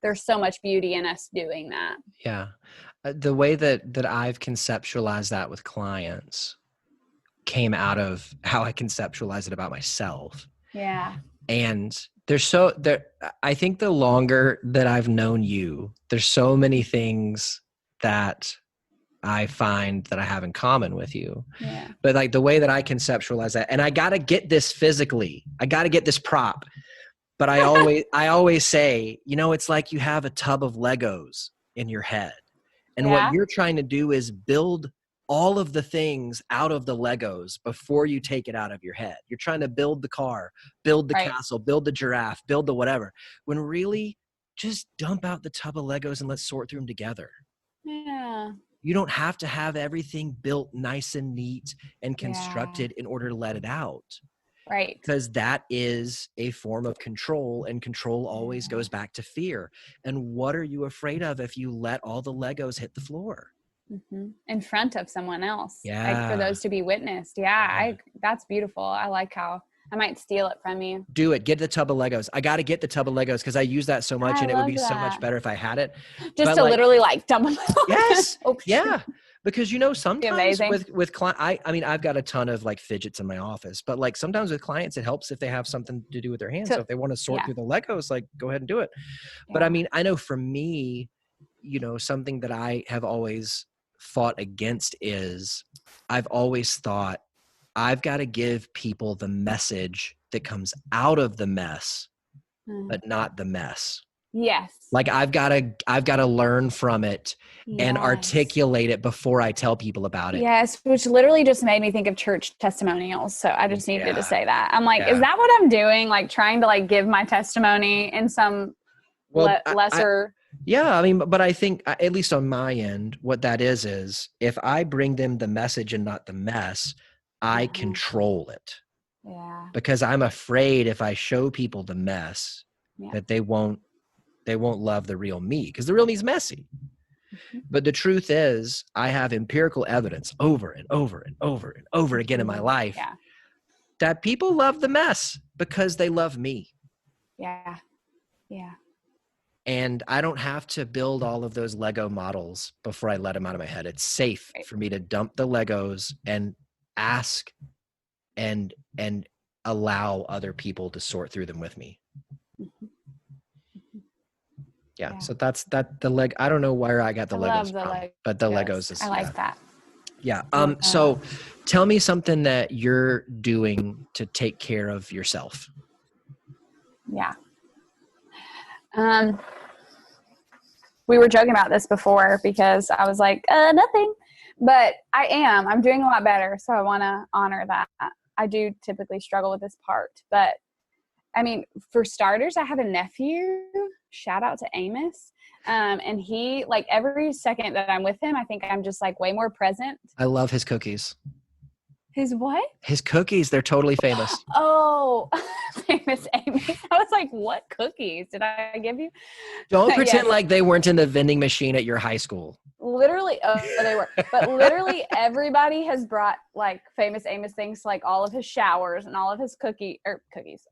there's so much beauty in us doing that. Yeah. The way that I've conceptualized that with clients came out of how I conceptualize it about myself. Yeah. And I think the longer that I've known you, there's so many things that I find that I have in common with you. Yeah. But like the way that I conceptualize that, and I got to get this physically, I got to get this prop. But I always say, you know, it's like you have a tub of Legos in your head. And what you're trying to do is build all of the things out of the Legos before you take it out of your head. You're trying to build the car, build the castle, build the giraffe, build the whatever. When really, just dump out the tub of Legos and let's sort through them together. Yeah. You don't have to have everything built nice and neat and constructed in order to let it out. Right. Because that is a form of control, and control always goes back to fear. And what are you afraid of if you let all the Legos hit the floor? Mm-hmm. In front of someone else. Yeah. Like for those to be witnessed. Yeah. That's beautiful. I like how I might steal it from you. Do it. Get the tub of Legos. I got to get the tub of Legos because I use that so much, and it would be so much better if I had it. Just to literally like dump them. Yes. Yeah. Because, you know, sometimes with clients, I mean, I've got a ton of like fidgets in my office, but like sometimes with clients, it helps if they have something to do with their hands. So if they want to sort through the Legos, like go ahead and do it. Yeah. But I mean, I know for me, you know, something that I have always fought against is I've always thought I've got to give people the message that comes out of the mess, but not the mess. Yes. Like I've got to learn from it and articulate it before I tell people about it. Yes. Which literally just made me think of church testimonials. So I just needed to say that. I'm like, is that what I'm doing? Like trying to like give my testimony in some lesser. I mean, but I think at least on my end, what that is if I bring them the message and not the mess, I control it. Yeah. Because I'm afraid if I show people the mess that they won't love the real me, because the real me's messy. Mm-hmm. But the truth is I have empirical evidence over and over and over and over again in my life that people love the mess because they love me. Yeah. Yeah. And I don't have to build all of those Lego models before I let them out of my head. It's safe for me to dump the Legos and ask and allow other people to sort through them with me. Mm-hmm. Yeah. So that's the leg. I don't know where I got the Legos from, but the Legos is. I like that. Yeah. So tell me something that you're doing to take care of yourself. Yeah. We were joking about this before because I was like, nothing, but I'm doing a lot better. So I want to honor that. I do typically struggle with this part, but I mean, for starters, I have a nephew, shout out to Amos. And he, like every second that I'm with him, I think I'm just like way more present. I love his cookies. His what? His cookies, they're totally famous. Oh, Famous Amy. I was like, what cookies did I give you? Don't pretend Yes. like they weren't in the vending machine at your high school. Literally, they were. But literally everybody has brought like Famous Amos things to like all of his showers and all of his cookies,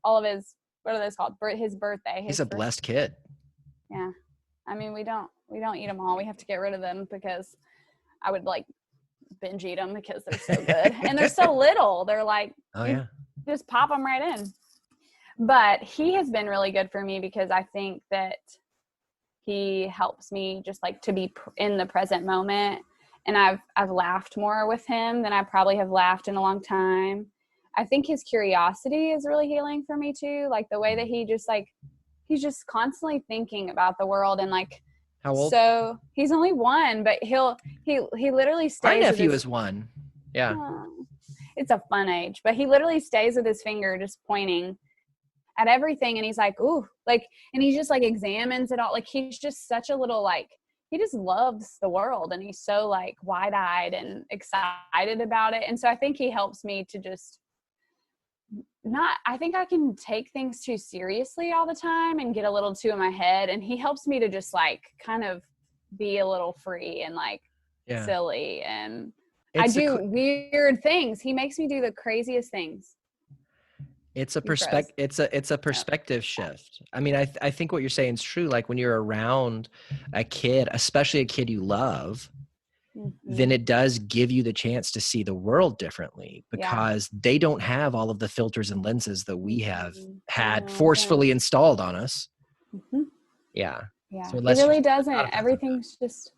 all of his, what are those called? His birthday. He's a blessed kid. Yeah. I mean, we don't eat them all. We have to get rid of them because I would like binge eat them because they're so good. And they're so little. They're like, just pop them right in. But he has been really good for me because I think that he helps me just like to be in the present moment. And I've laughed more with him than I probably have laughed in a long time. I think his curiosity is really healing for me too. Like the way that he just like, he's just constantly thinking about the world. And like, how old? So he's only 1, but he literally stays. My nephew is 1. Yeah. It's a fun age, but he literally stays with his finger just pointing at everything. And he's like, ooh, like, and he just like examines it all. Like he's just such a little, like, he just loves the world and he's so like wide-eyed and excited about it. And so I think he helps me to just I think I can take things too seriously all the time and get a little too in my head. And he helps me to just like kind of be a little free and like silly. And I do weird things. He makes me do the craziest things. It's a perspective shift. I mean, I think what you're saying is true. Like when you're around a kid, especially a kid you love, then it does give you the chance to see the world differently because they don't have all of the filters and lenses that we have had forcefully installed on us. Yeah. So it really doesn't. Everything's just,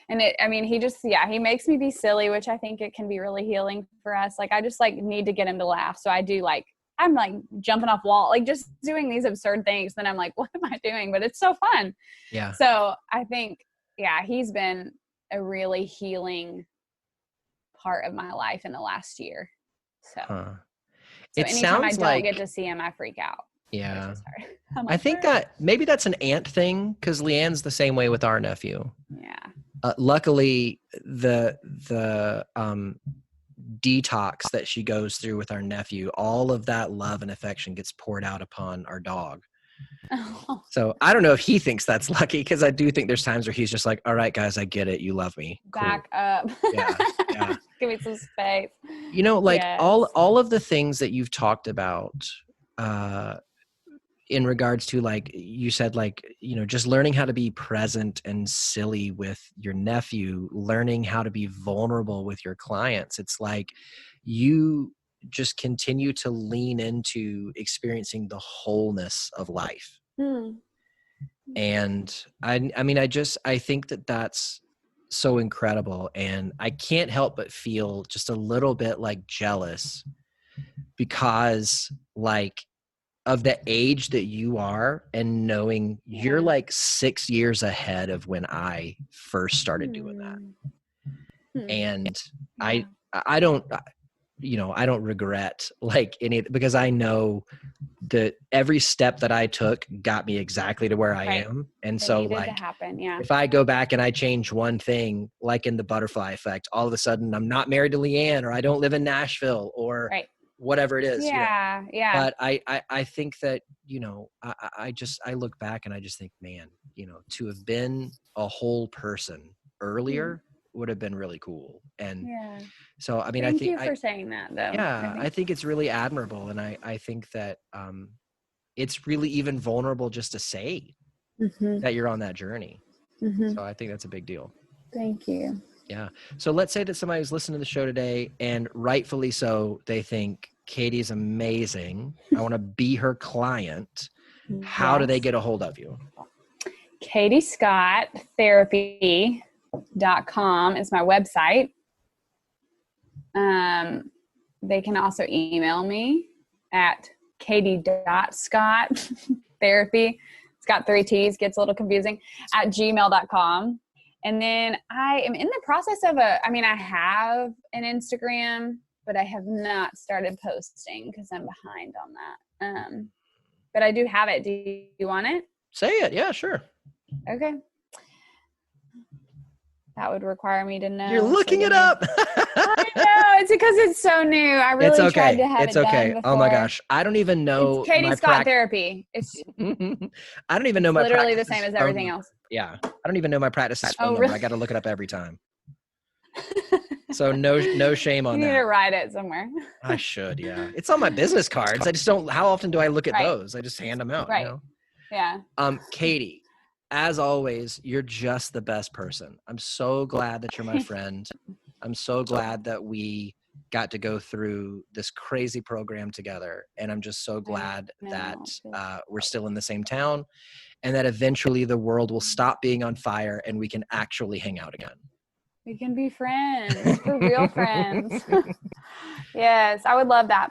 And he makes me be silly, which I think it can be really healing for us. Like, I just like need to get him to laugh. So I do like, I'm like jumping off wall, like just doing these absurd things. Then I'm like, what am I doing? But it's so fun. Yeah. So I think, he's been a really healing part of my life in the last year. So, anytime I don't get to see him, I freak out. Yeah. Like, I think that maybe that's an aunt thing because Leanne's the same way with our nephew. Yeah. Luckily, the detox that she goes through with our nephew, all of that love and affection gets poured out upon our dog. Oh. So I don't know if he thinks that's lucky because I do think there's times where he's just like, all right, guys, I get it. You love me. Back up. Yeah. Give me some space. You know, like all of the things that you've talked about in regards to, like you said, like, you know, just learning how to be present and silly with your nephew, learning how to be vulnerable with your clients. It's like you just continue to lean into experiencing the wholeness of life. And I think that that's so incredible. And I can't help but feel just a little bit like jealous because like of the age that you are and knowing you're like 6 years ahead of when I first started doing that. And I don't, you know, I don't regret like any, because I know that every step that I took got me exactly to where I am. And so like, if I go back and I change one thing, like in the butterfly effect, all of a sudden I'm not married to Leanne, or I don't live in Nashville, or whatever it is. Yeah. You know? But I think that, you know, I look back and I just think, man, you know, to have been a whole person earlier would have been really cool. And so, I mean, Thank you for saying that though. Yeah, I think it's really admirable. And I think that it's really even vulnerable just to say that you're on that journey. So I think that's a big deal. Thank you. Yeah. So let's say that somebody who's listening to the show today, and rightfully so, they think Katie's amazing. I want to be her client. How do they get a hold of you? KatieScottTherapy.com is my website. They can also email me at katie.scott.therapy. It's got 3 T's, gets a little confusing, at gmail.com. And then I am in the process of I have an Instagram, but I have not started posting because I'm behind on that. But I do have it. Do you want it? Say it. Yeah, sure. Okay. That would require me to know. You're looking it up. I know. It's because it's so new. I really It's okay. tried to have It's it okay. done before. Oh my gosh. I don't even know. It's Katie Scott therapy. It's I don't even know my literally the practice's same as phone everything number. else. Yeah. I don't even know my practice's phone number. Really? I got to look it up every time. So no shame on You need to that. write it somewhere. I should, yeah. It's on my business cards. I just don't. How often do I look at Right. those? I just hand them out. Right. You know? Yeah. Katie, as always, you're just the best person. I'm so glad that you're my friend. I'm so glad that we got to go through this crazy program together. And I'm just so glad that we're still in the same town and that eventually the world will stop being on fire and we can actually hang out again. We can be friends, for real friends. Yes, I would love that.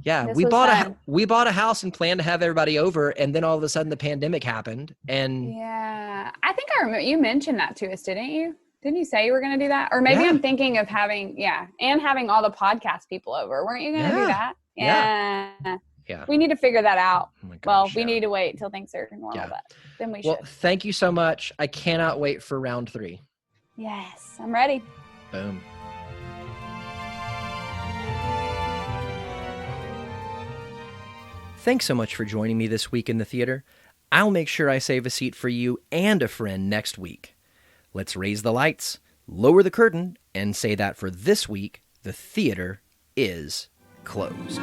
Yeah, we bought a house and planned to have everybody over, and then all of a sudden the pandemic happened. And yeah, I think I remember you mentioned that to us, didn't you? Didn't you say you were going to do that? Or maybe I'm thinking of having all the podcast people over. Weren't you going to do that? Yeah. We need to figure that out. Oh my gosh, we need to wait till things are normal, but then we should. Well, thank you so much. I cannot wait for round 3. Yes, I'm ready. Boom. Thanks so much for joining me this week in the theater. I'll make sure I save a seat for you and a friend next week. Let's raise the lights, lower the curtain, and say that for this week, the theater is closed.